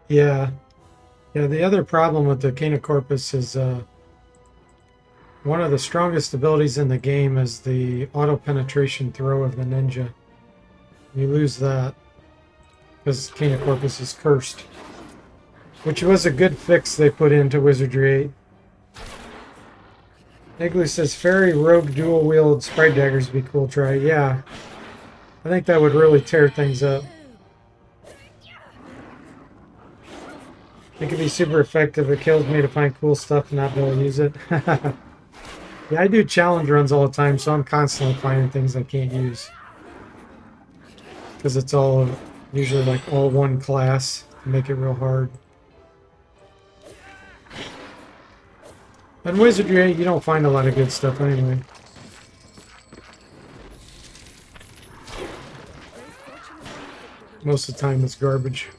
Yeah. Yeah, the other problem with the Cane of Corpus is one of the strongest abilities in the game is the auto-penetration throw of the ninja. You lose that because Cane of Corpus is cursed. Which was a good fix they put into Wizardry 8. Igloo says, Fairy Rogue dual-wield sprite daggers would be cool try. Yeah. I think that would really tear things up. It could be super effective. It kills me to find cool stuff and not be able to use it. Yeah, I do challenge runs all the time, so I'm constantly finding things I can't use. Because it's all usually like all one class to make it real hard. In Wizardry 8, you don't find a lot of good stuff anyway. Most of the time it's garbage.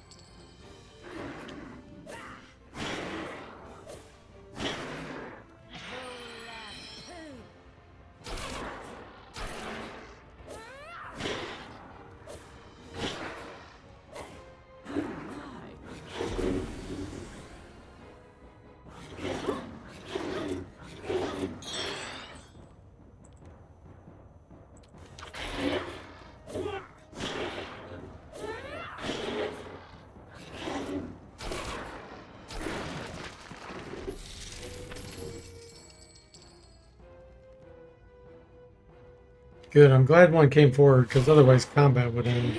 Good, I'm glad one came forward, because otherwise combat would end.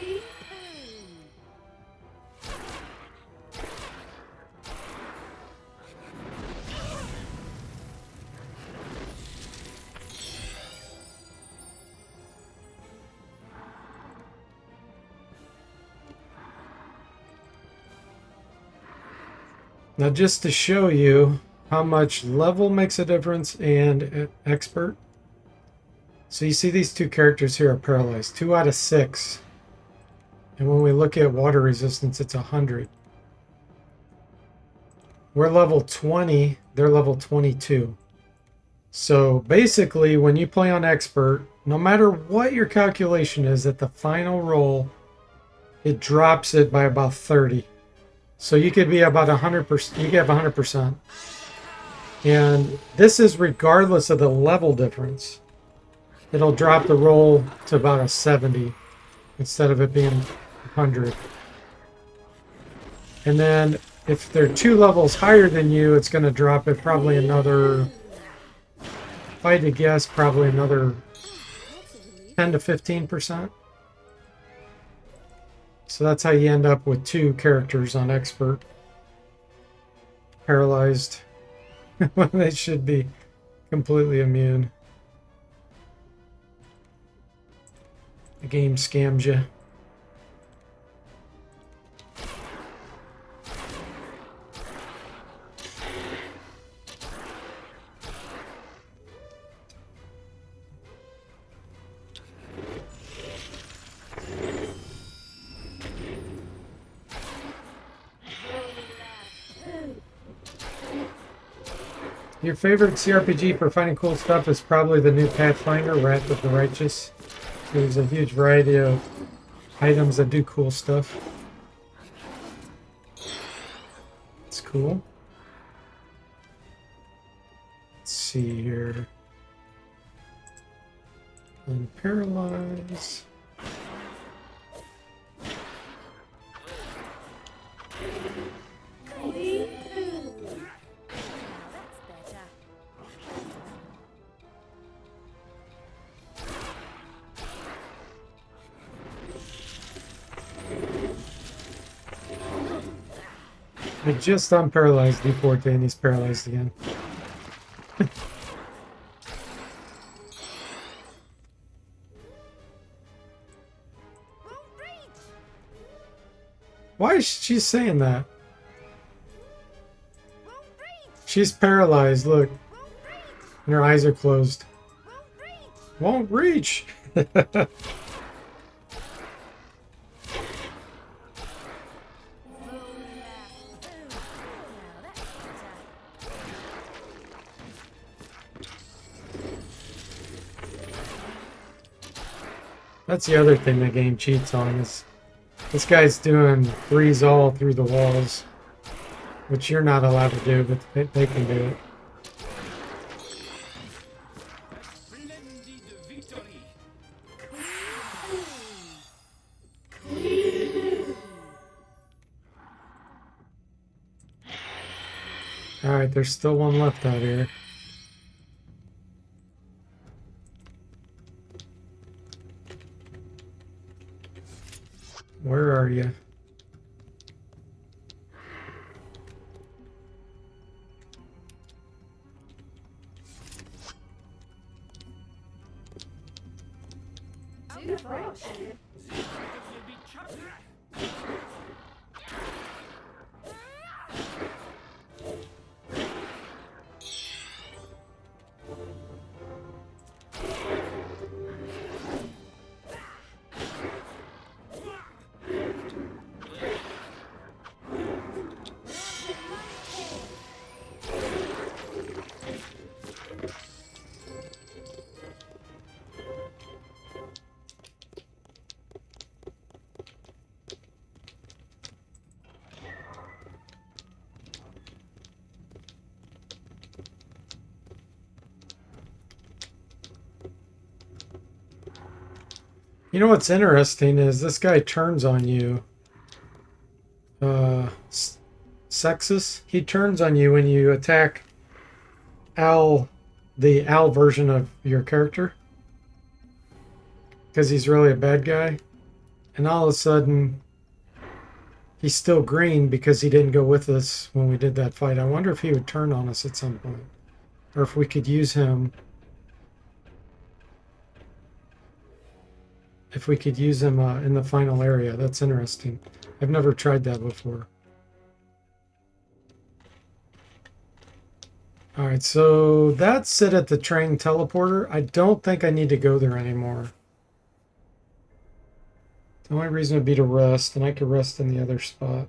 Now, just to show you how much level makes a difference and expert. So you see these two characters here are paralyzed, 2 out of 6. And when we look at water resistance, it's 100. We're level 20, they're level 22. So basically, when you play on expert, no matter what your calculation is at the final roll, it drops it by about 30. So you could be about 100%, you could have 100%. And this is regardless of the level difference. It'll drop the roll to about a 70 instead of it being 100. And then if they're 2 levels higher than you, it's going to drop it probably another, if I had to guess, probably another 10 to 15%. So that's how you end up with 2 characters on expert paralyzed when they should be completely immune. The game scams you. Your favorite CRPG for finding cool stuff is probably the new Pathfinder, Wrath of the Righteous. There's a huge variety of items that do cool stuff. It's cool. Let's see here. Unparalyze. I just unparalyzed D14 and he's paralyzed again. Why is she saying that? She's paralyzed, look. And her eyes are closed. Won't reach! That's the other thing the game cheats on is this guy's doing freeze all through the walls, which you're not allowed to do, but they can do it. Splendid victory. Alright, there's still one left out here. Where are you? Too fresh. This battle will be chopped. You know what's interesting is this guy turns on you. Sexus. He turns on you when you attack Al, the Al version of your character. Because he's really a bad guy. And all of a sudden, he's still green because he didn't go with us when we did that fight. I wonder if he would turn on us at some point. Or if we could use him. If we could use him in the final area. That's interesting. I've never tried that before. Alright, so that's it at the train teleporter. I don't think I need to go there anymore. The only reason would be to rest, and I could rest in the other spot.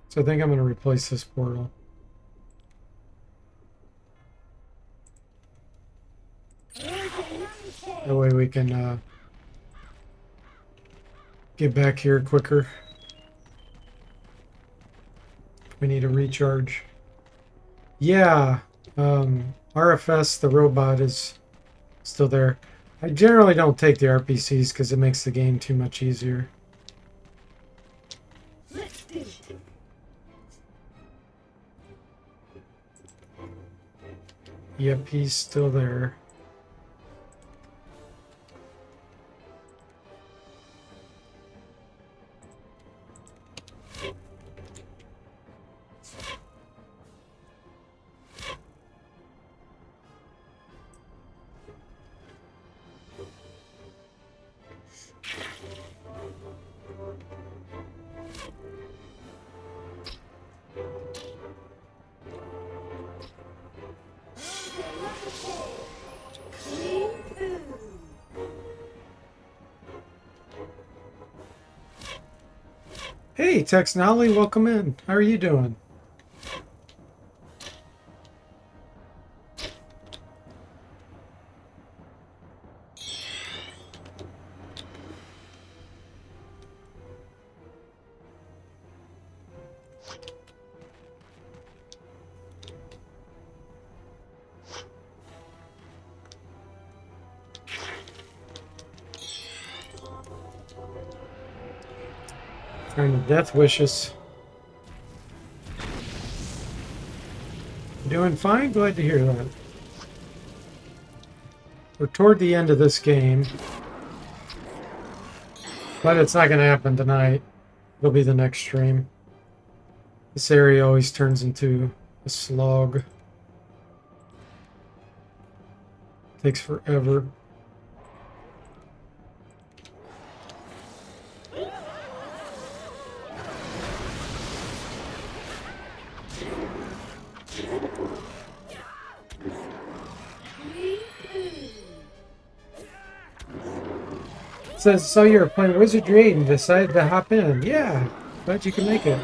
So I think I'm going to replace this portal. That way we can get back here quicker. We need a recharge. Yeah, RFS, the robot, is still there. I generally don't take the RPCs because it makes the game too much easier. Yep, he's still there. Hey, Texnally, welcome in. How are you doing? Trying to death wishes. Doing fine? Glad to hear that. We're toward the end of this game. But it's not going to happen tonight. It'll be the next stream. This area always turns into a slog. Takes forever. Says, so you're playing Wizardry and decided to hop in. Yeah, glad you can make it.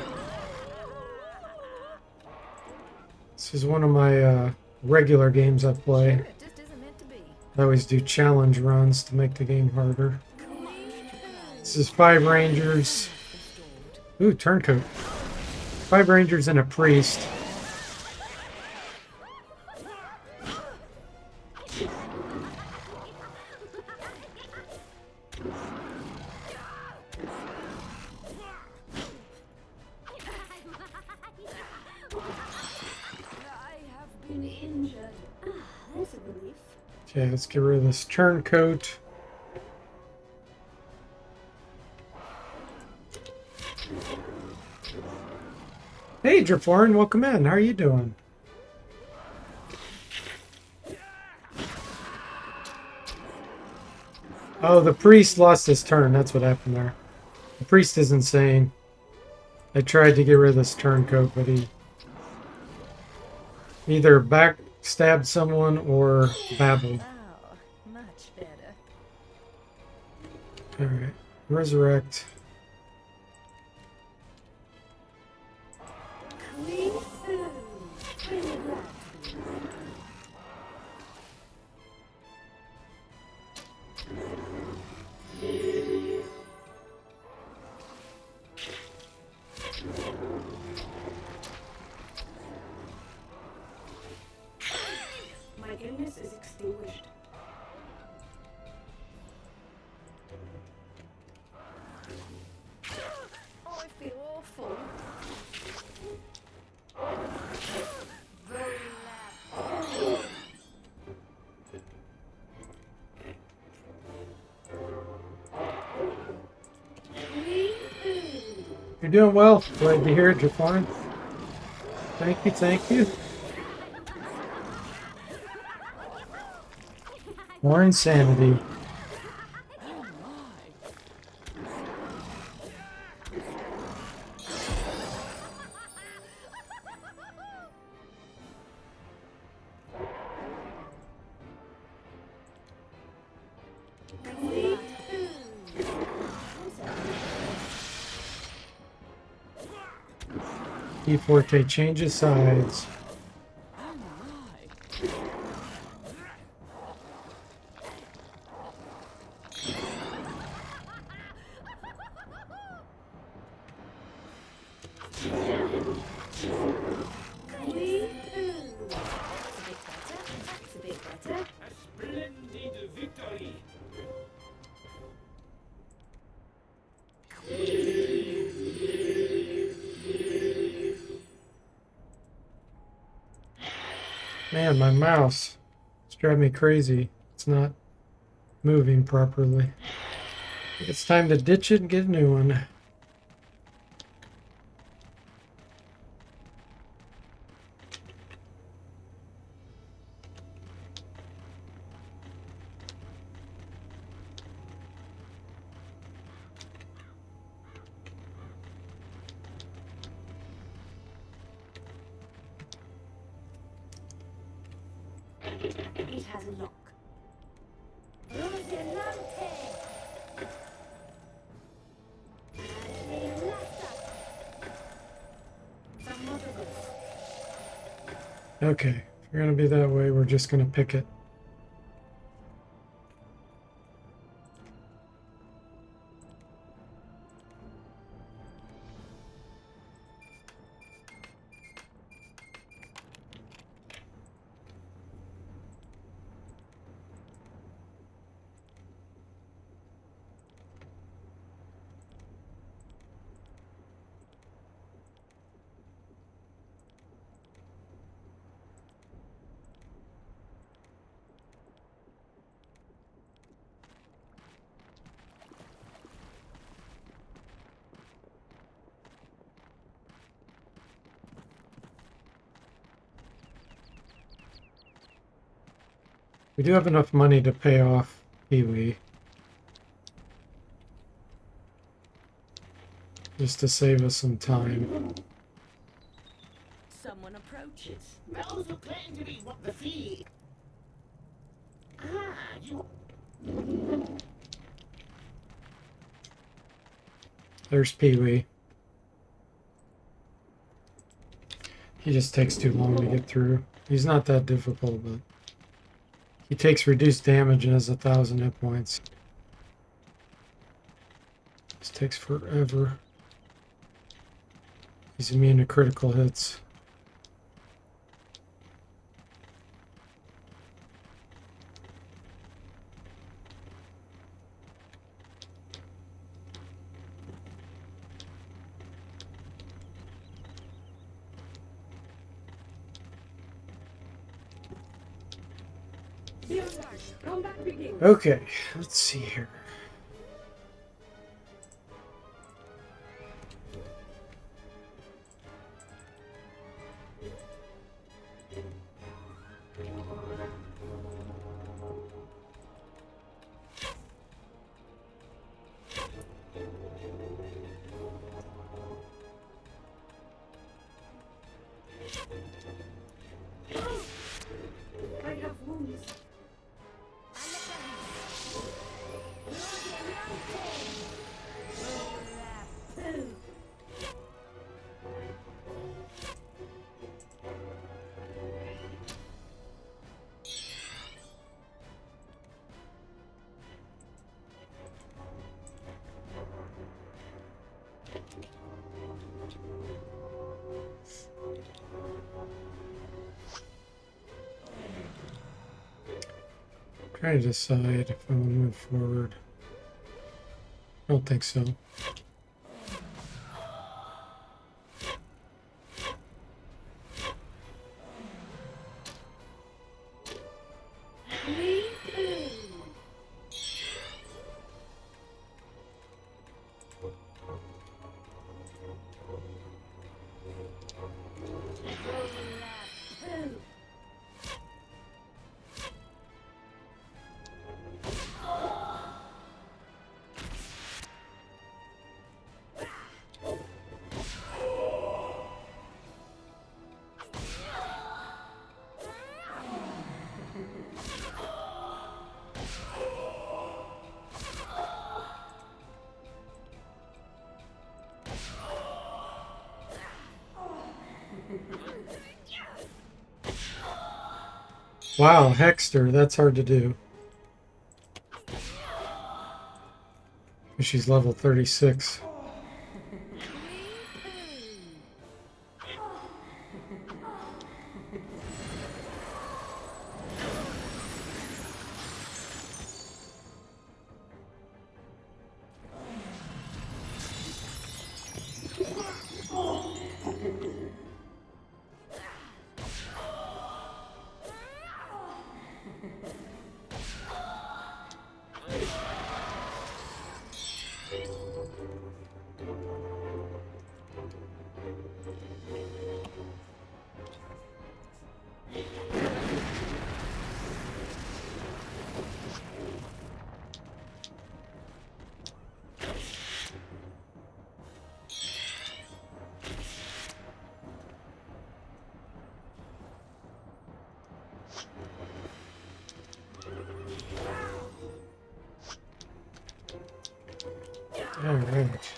This is one of my regular games I play. It just isn't meant to be. I always do challenge runs to make the game harder. This is 5 rangers. Ooh, turncoat. 5 rangers and a priest. I have been injured. That's a relief. Okay, let's get rid of this turncoat. Hey, Draforin, welcome in. How are you doing? Oh, the priest lost his turn. That's what happened there. The priest is insane. I tried to get rid of this turncoat, but he either backstabbed someone or babbled. Oh, much better. Alright. Resurrect. Clean food. Bring it back. My illness is extinguished. Oh, I feel awful. You're doing well. Glad to hear it, Jafar. Thank you, thank you. More insanity. E Forte changes sides. Oh my. That's a bit better. A splendid victory. Man, my mouse. It's driving me crazy. It's not moving properly. I think it's time to ditch it and get a new one. It has a lock. Rosinante! Some models. Okay, if you're gonna be that way, we're just gonna pick it. We do have enough money to pay off Pee-wee. Just to save us some time. Someone approaches. Those who claim to be what the fee. Ah, you. There's Pee-wee. He just takes too long to get through. He's not that difficult, but he takes reduced damage and has 1,000 hit points. This takes forever. He's immune to critical hits. Combat begins. Okay, let's see here. I have wounds. Trying to decide if I want to move forward. I don't think so. Wow, Hexter, that's hard to do. She's level 36. All right.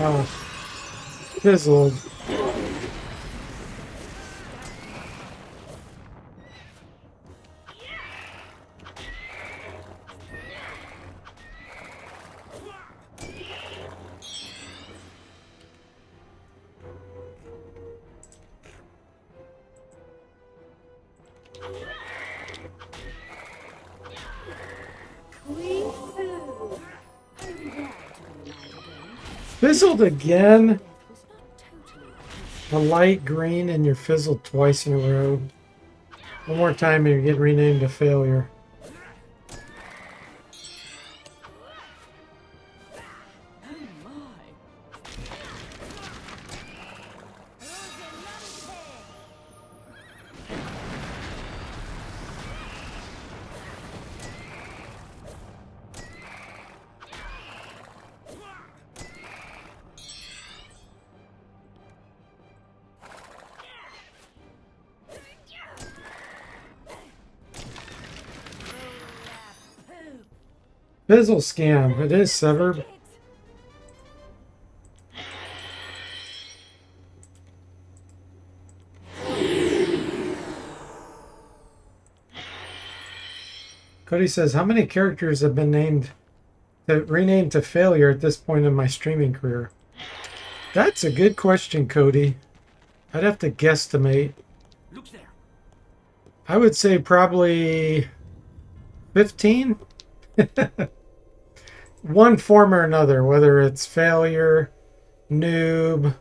Oh, fizzled. Fizzled again? A light green and you're fizzled twice in a row. One more time and you get renamed a failure. Fizzle scam. It is severed. Cody says, how many characters have been renamed to failure at this point in my streaming career? That's a good question, Cody. I'd have to guesstimate. Look there. I would say probably 15. One form or another, whether it's failure, noob,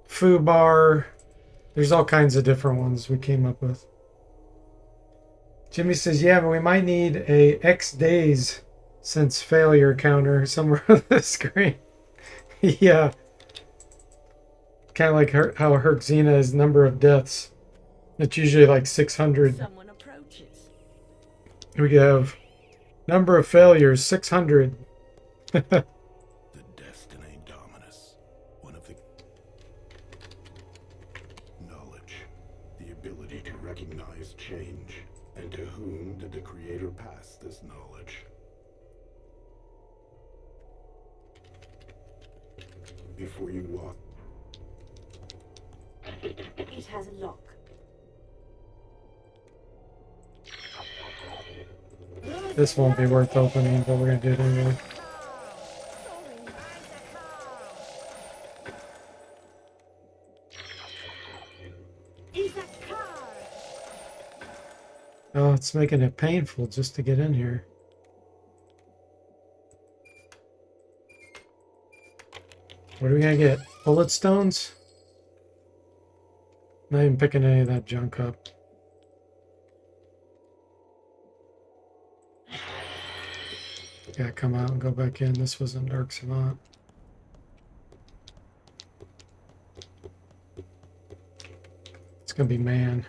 foobar. There's all kinds of different ones we came up with. Jimmy says, yeah, but we might need a X days since failure counter somewhere on the screen. Yeah. Kind of like how Herxina is number of deaths. It's usually like 600. Someone approaches. We have number of failures, 600. The Destiny Dominus. One of the... Knowledge. The ability to recognize change. And to whom did the Creator pass this knowledge? before you walk. It has a lock. This won't be worth opening, but we're gonna do it anyway. Oh, it's making it painful just to get in here. What are we gonna get? Bullet stones? Not even picking any of that junk up. Yeah, come out and go back in. This wasn't Dark Savant. It's gonna be man.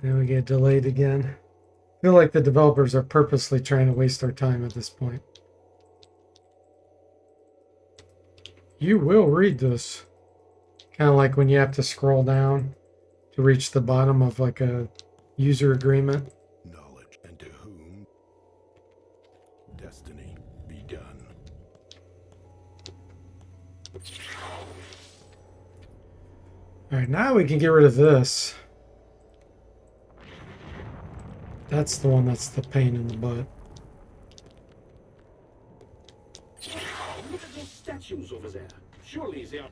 And we get delayed again. I feel like the developers are purposely trying to waste our time at this point. You will read this. Kind of like when you have to scroll down to reach the bottom of like a user agreement. Knowledge, and to whom destiny be done. Alright, now we can get rid of this. That's the one that's the pain in the butt. Look at those statues over there. Surely they are.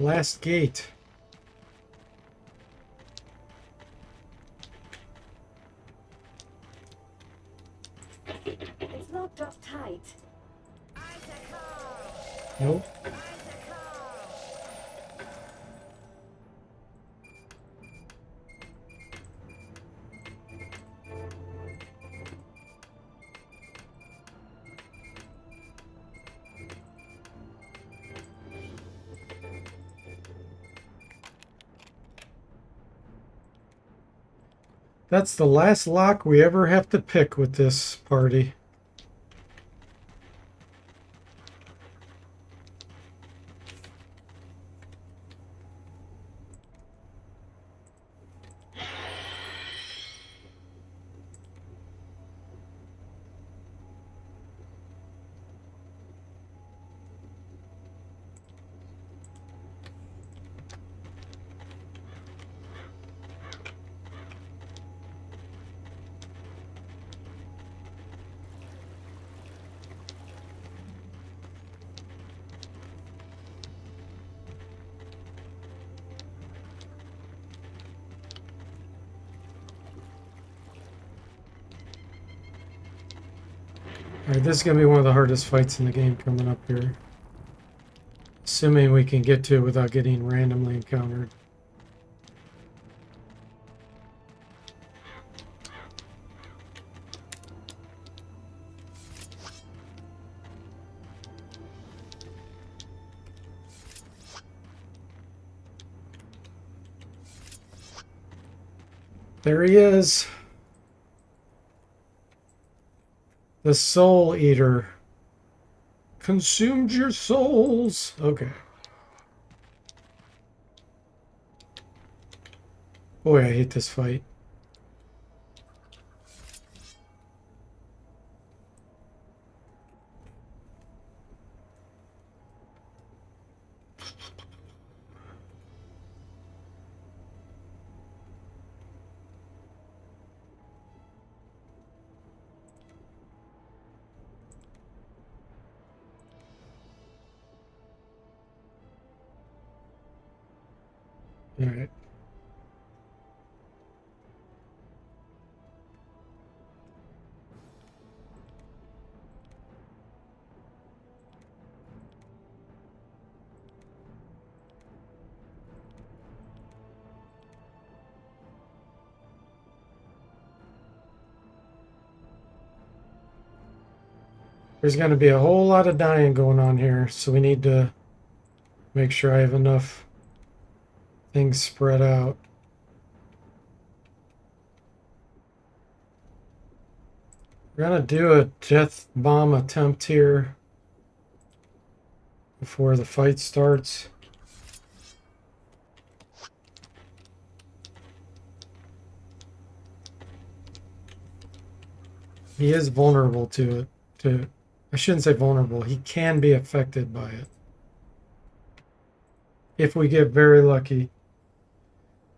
Last gate. It's locked up tight. Nope. That's the last lock we ever have to pick with this party. Alright, this is going to be one of the hardest fights in the game coming up here. Assuming we can get to it without getting randomly encountered. There he is. The Soul Eater. Consumed your souls. Okay. Boy, I hate this fight. All right. There's going to be a whole lot of dying going on here, so we need to make sure I have enough things spread out. We're going to do a death bomb attempt here. before the fight starts. He is vulnerable to it. I shouldn't say vulnerable. He can be affected by it. If we get very lucky.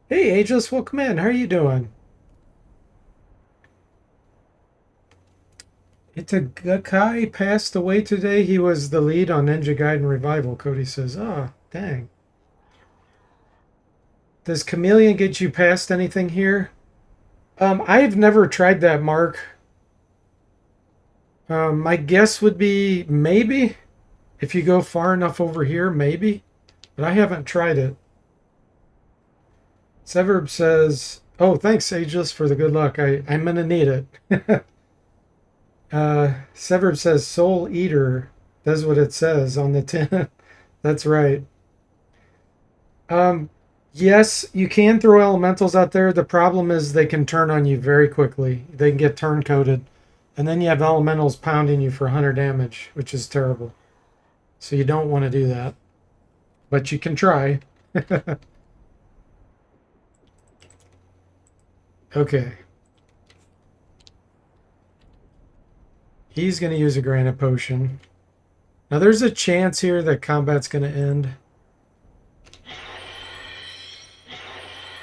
Hey, Ageless, welcome in. How are you doing? Itagakai passed away today. He was the lead on Ninja Gaiden Revival, Cody says. Ah, dang. Does Chameleon get you past anything here? I've never tried that, Mark. My guess would be maybe. If you go far enough over here, maybe. But I haven't tried it. Severb says, oh, thanks, Ageless, for the good luck. I'm going to need it. Severb says, Soul Eater. That's what it says on the tin. That's right. Yes, you can throw elementals out there. The problem is they can turn on you very quickly. They can get turn-coated. And then you have elementals pounding you for 100 damage, which is terrible. So you don't want to do that. But you can try. Okay. He's going to use a granite potion. Now there's a chance here that combat's going to end.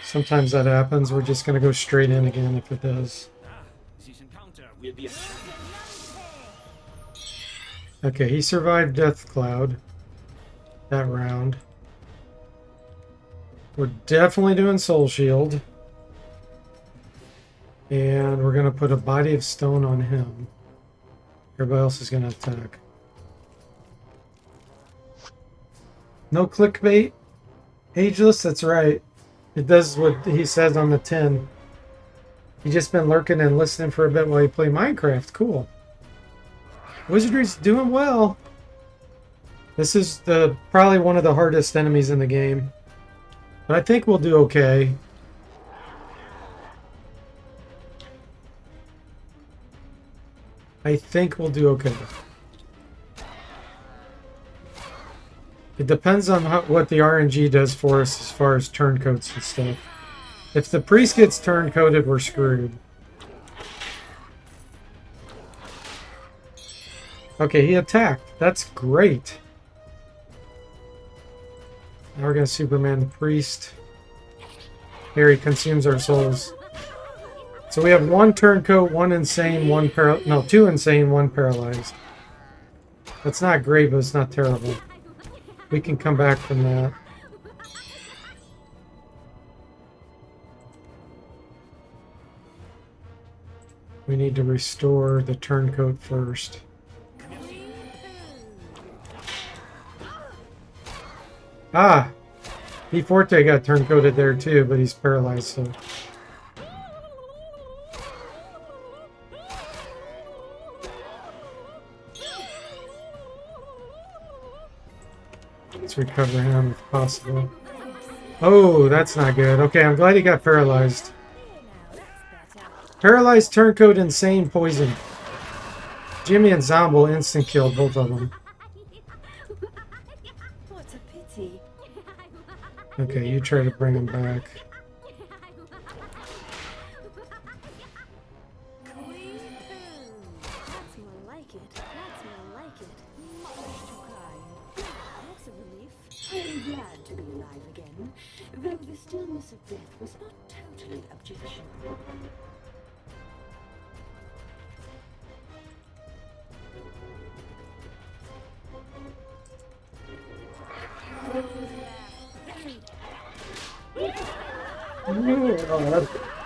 Sometimes that happens. We're just going to go straight in again if it does. This encounter will be a Okay, he survived Death Cloud that round. We're definitely doing Soul Shield. And we're going to put a Body of Stone on him. Everybody else is going to attack. No clickbait. Ageless, that's right. It does what he says on the tin. He just been lurking and listening for a bit while you play Minecraft. Cool. Wizardry's doing well. This is probably one of the hardest enemies in the game. But I think we'll do okay. I think we'll do okay. It depends on what the RNG does for us as far as turncoats and stuff. If the priest gets turncoated, we're screwed. Okay, he attacked. That's great. Now we're going to Superman the priest. Here he consumes our souls. So we have one turncoat, one insane, two insane, one paralyzed. That's not great, but it's not terrible. We can come back from that. We need to restore the turncoat first. Ah! B Forte got turncoated there too, but he's paralyzed, so... Let's recover him if possible. Oh, that's not good. Okay, I'm glad he got paralyzed. Paralyzed, turncoat, insane, poison. Jimmy and Zombo instant killed both of them. What a pity. Okay, you try to bring him back. That's more like it. That's more like it. Much too kind. That's a relief. I am glad to be alive again, though the stillness of death was not totally objectionable.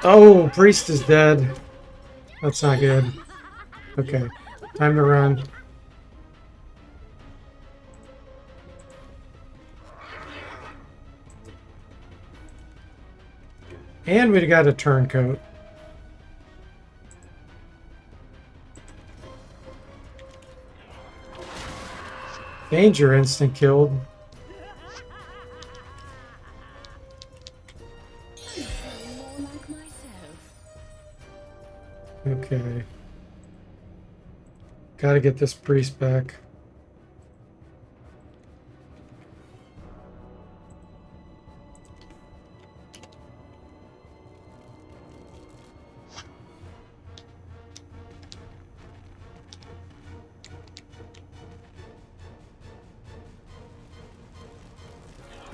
Oh, priest is dead. That's not good. Okay, time to run. And we got a turncoat. Danger instant killed. More like myself. Okay. Gotta get this priest back.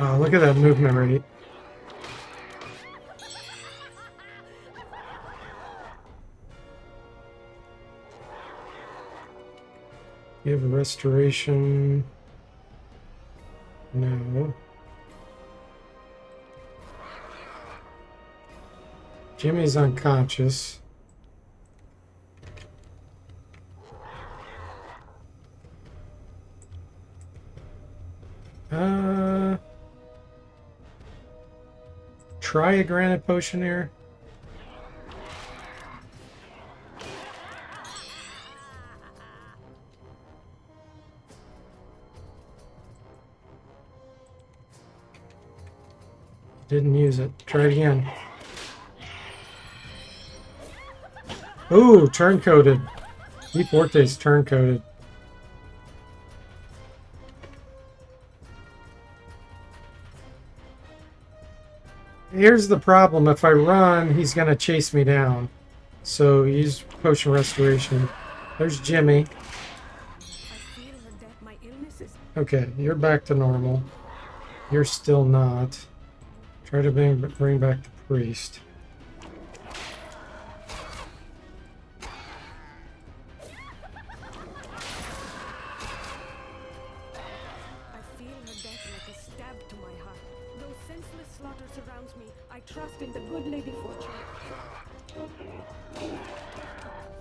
Oh, look at that movement rate. You have a restoration. No. Jimmy's unconscious. Try a granite potion here. Didn't use it. Try it again. Ooh, turn coded. Deporte's turn coded. Here's the problem. If I run, he's going to chase me down. So use potion restoration. There's Jimmy. I feel that my illness is Okay, you're back to normal. You're still not. Try to bring back the priest. I feel her death like a stab to my heart. Though senseless slaughter surrounds me, I trust in the good Lady Fortune.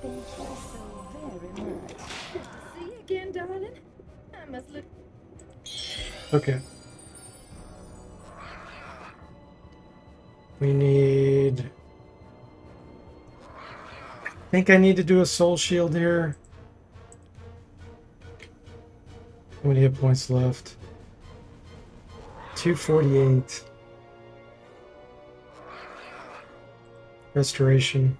Thank you so very much. See you again, darling. I must look. Okay. We need... I think I need to do a soul shield here. How many hit points left? 248. Restoration.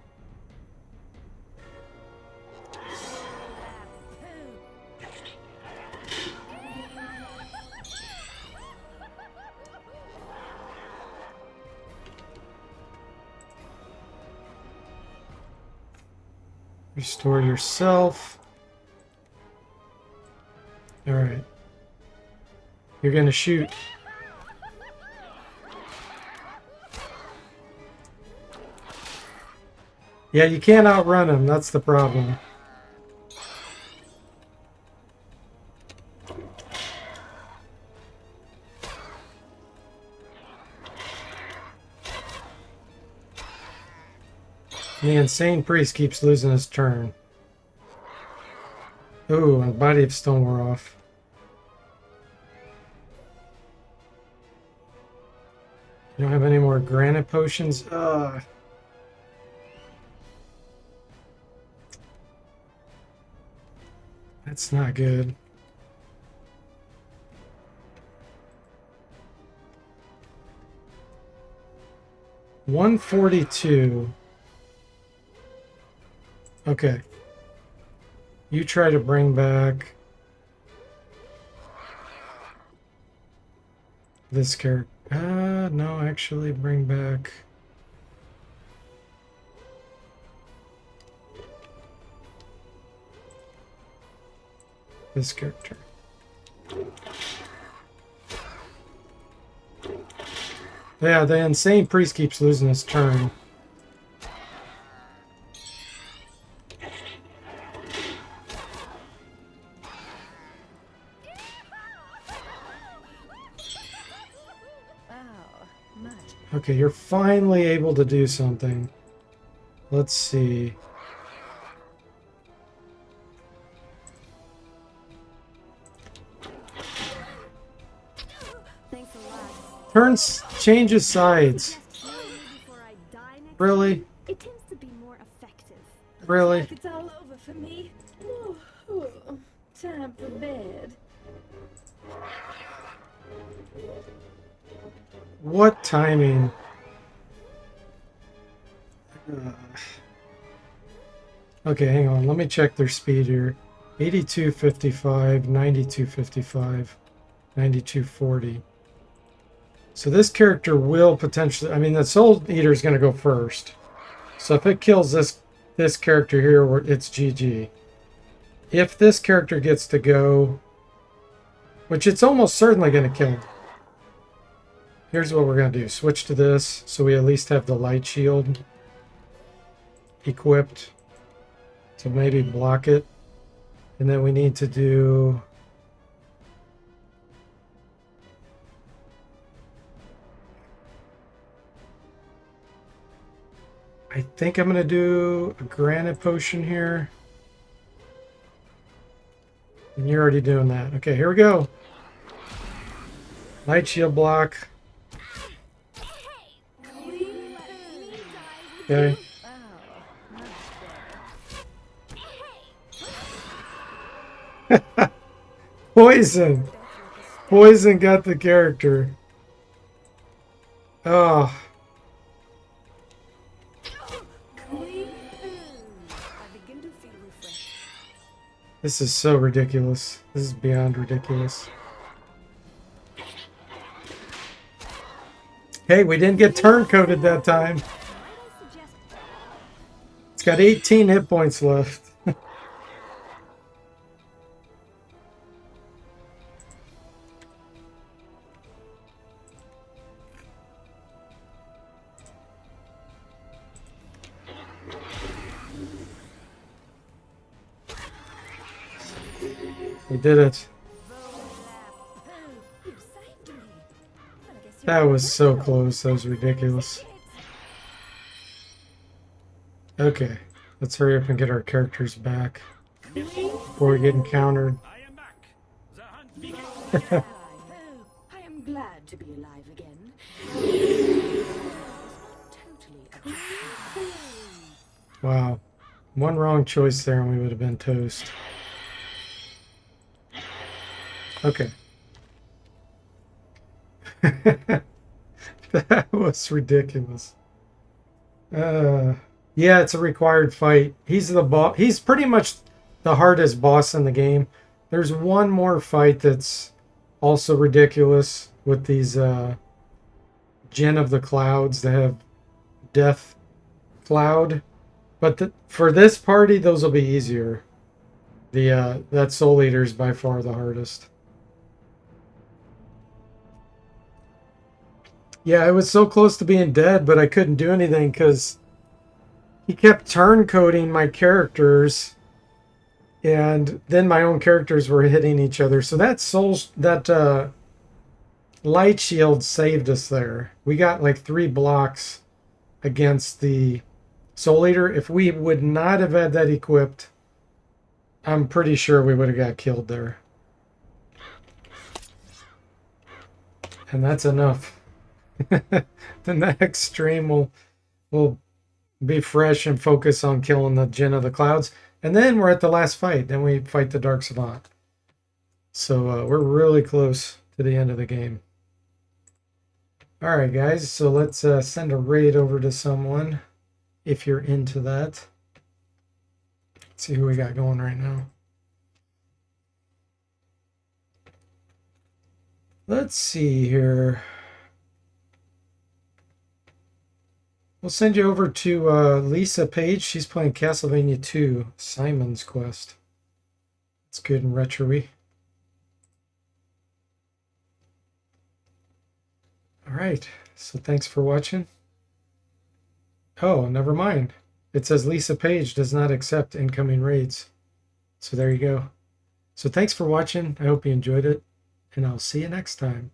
Restore yourself. All right. You're gonna shoot. Yeah, you can't outrun him. That's the problem. The insane priest keeps losing his turn. Ooh, and the body of stone wore off. You don't have any more granite potions? Ugh. That's not good. $142. Okay. You try to bring back this character. No, actually bring back this character. Yeah, the insane priest keeps losing his turn. Okay, you're finally able to do something. Let's see. Thanks a lot. Turns changes sides. Heal me before I die next Really? time. It tends to be more effective. Really? Like it's all over for me. Ooh, time for bed. What timing? Okay, hang on. Let me check their speed here. 82.55, 92.55, 92.40. So this character will potentially... I mean, the Soul Eater is going to go first. So if it kills this character here, it's GG. If this character gets to go... Which it's almost certainly going to kill him. Here's what we're going to do. Switch to this so we at least have the light shield equipped to maybe block it. And then we need to do... I think I'm going to do a granite potion here. And you're already doing that. Okay, here we go. Light shield block. Okay. Poison. Poison got the character. Oh. This is so ridiculous. This is beyond ridiculous. Hey, we didn't get turn-coded that time. It's got 18 hit points left. We did it. That was so close. That was ridiculous. Okay, let's hurry up and get our characters back before we get encountered. I am back. The hunt Oh, begins. I am glad to be alive again. It's not totally objectionable. Wow. One wrong choice there and we would have been toast. Okay. That was ridiculous. Yeah, it's a required fight. He's the boss. He's pretty much the hardest boss in the game. There's one more fight that's also ridiculous with these Djinn of the Clouds that have Death Cloud. But for this party, those will be easier. That Soul Eater is by far the hardest. Yeah, I was so close to being dead, but I couldn't do anything because he kept turn-coding my characters, and then my own characters were hitting each other. So that light shield saved us there. We got like 3 blocks against the Soul Eater. If we would not have had that equipped, I'm pretty sure we would have got killed there. And that's enough. The next stream will be fresh and focus on killing the Djinn of the Clouds. And then we're at the last fight. Then we fight the Dark Savant. So we're really close to the end of the game. Alright guys, so let's send a raid over to someone if you're into that. Let's see who we got going right now. Let's see here. We'll send you over to Lisa Page. She's playing Castlevania 2, Simon's Quest. It's good and retro-y. Alright, so thanks for watching. Oh, never mind. It says Lisa Page does not accept incoming raids. So there you go. So thanks for watching. I hope you enjoyed it, and I'll see you next time.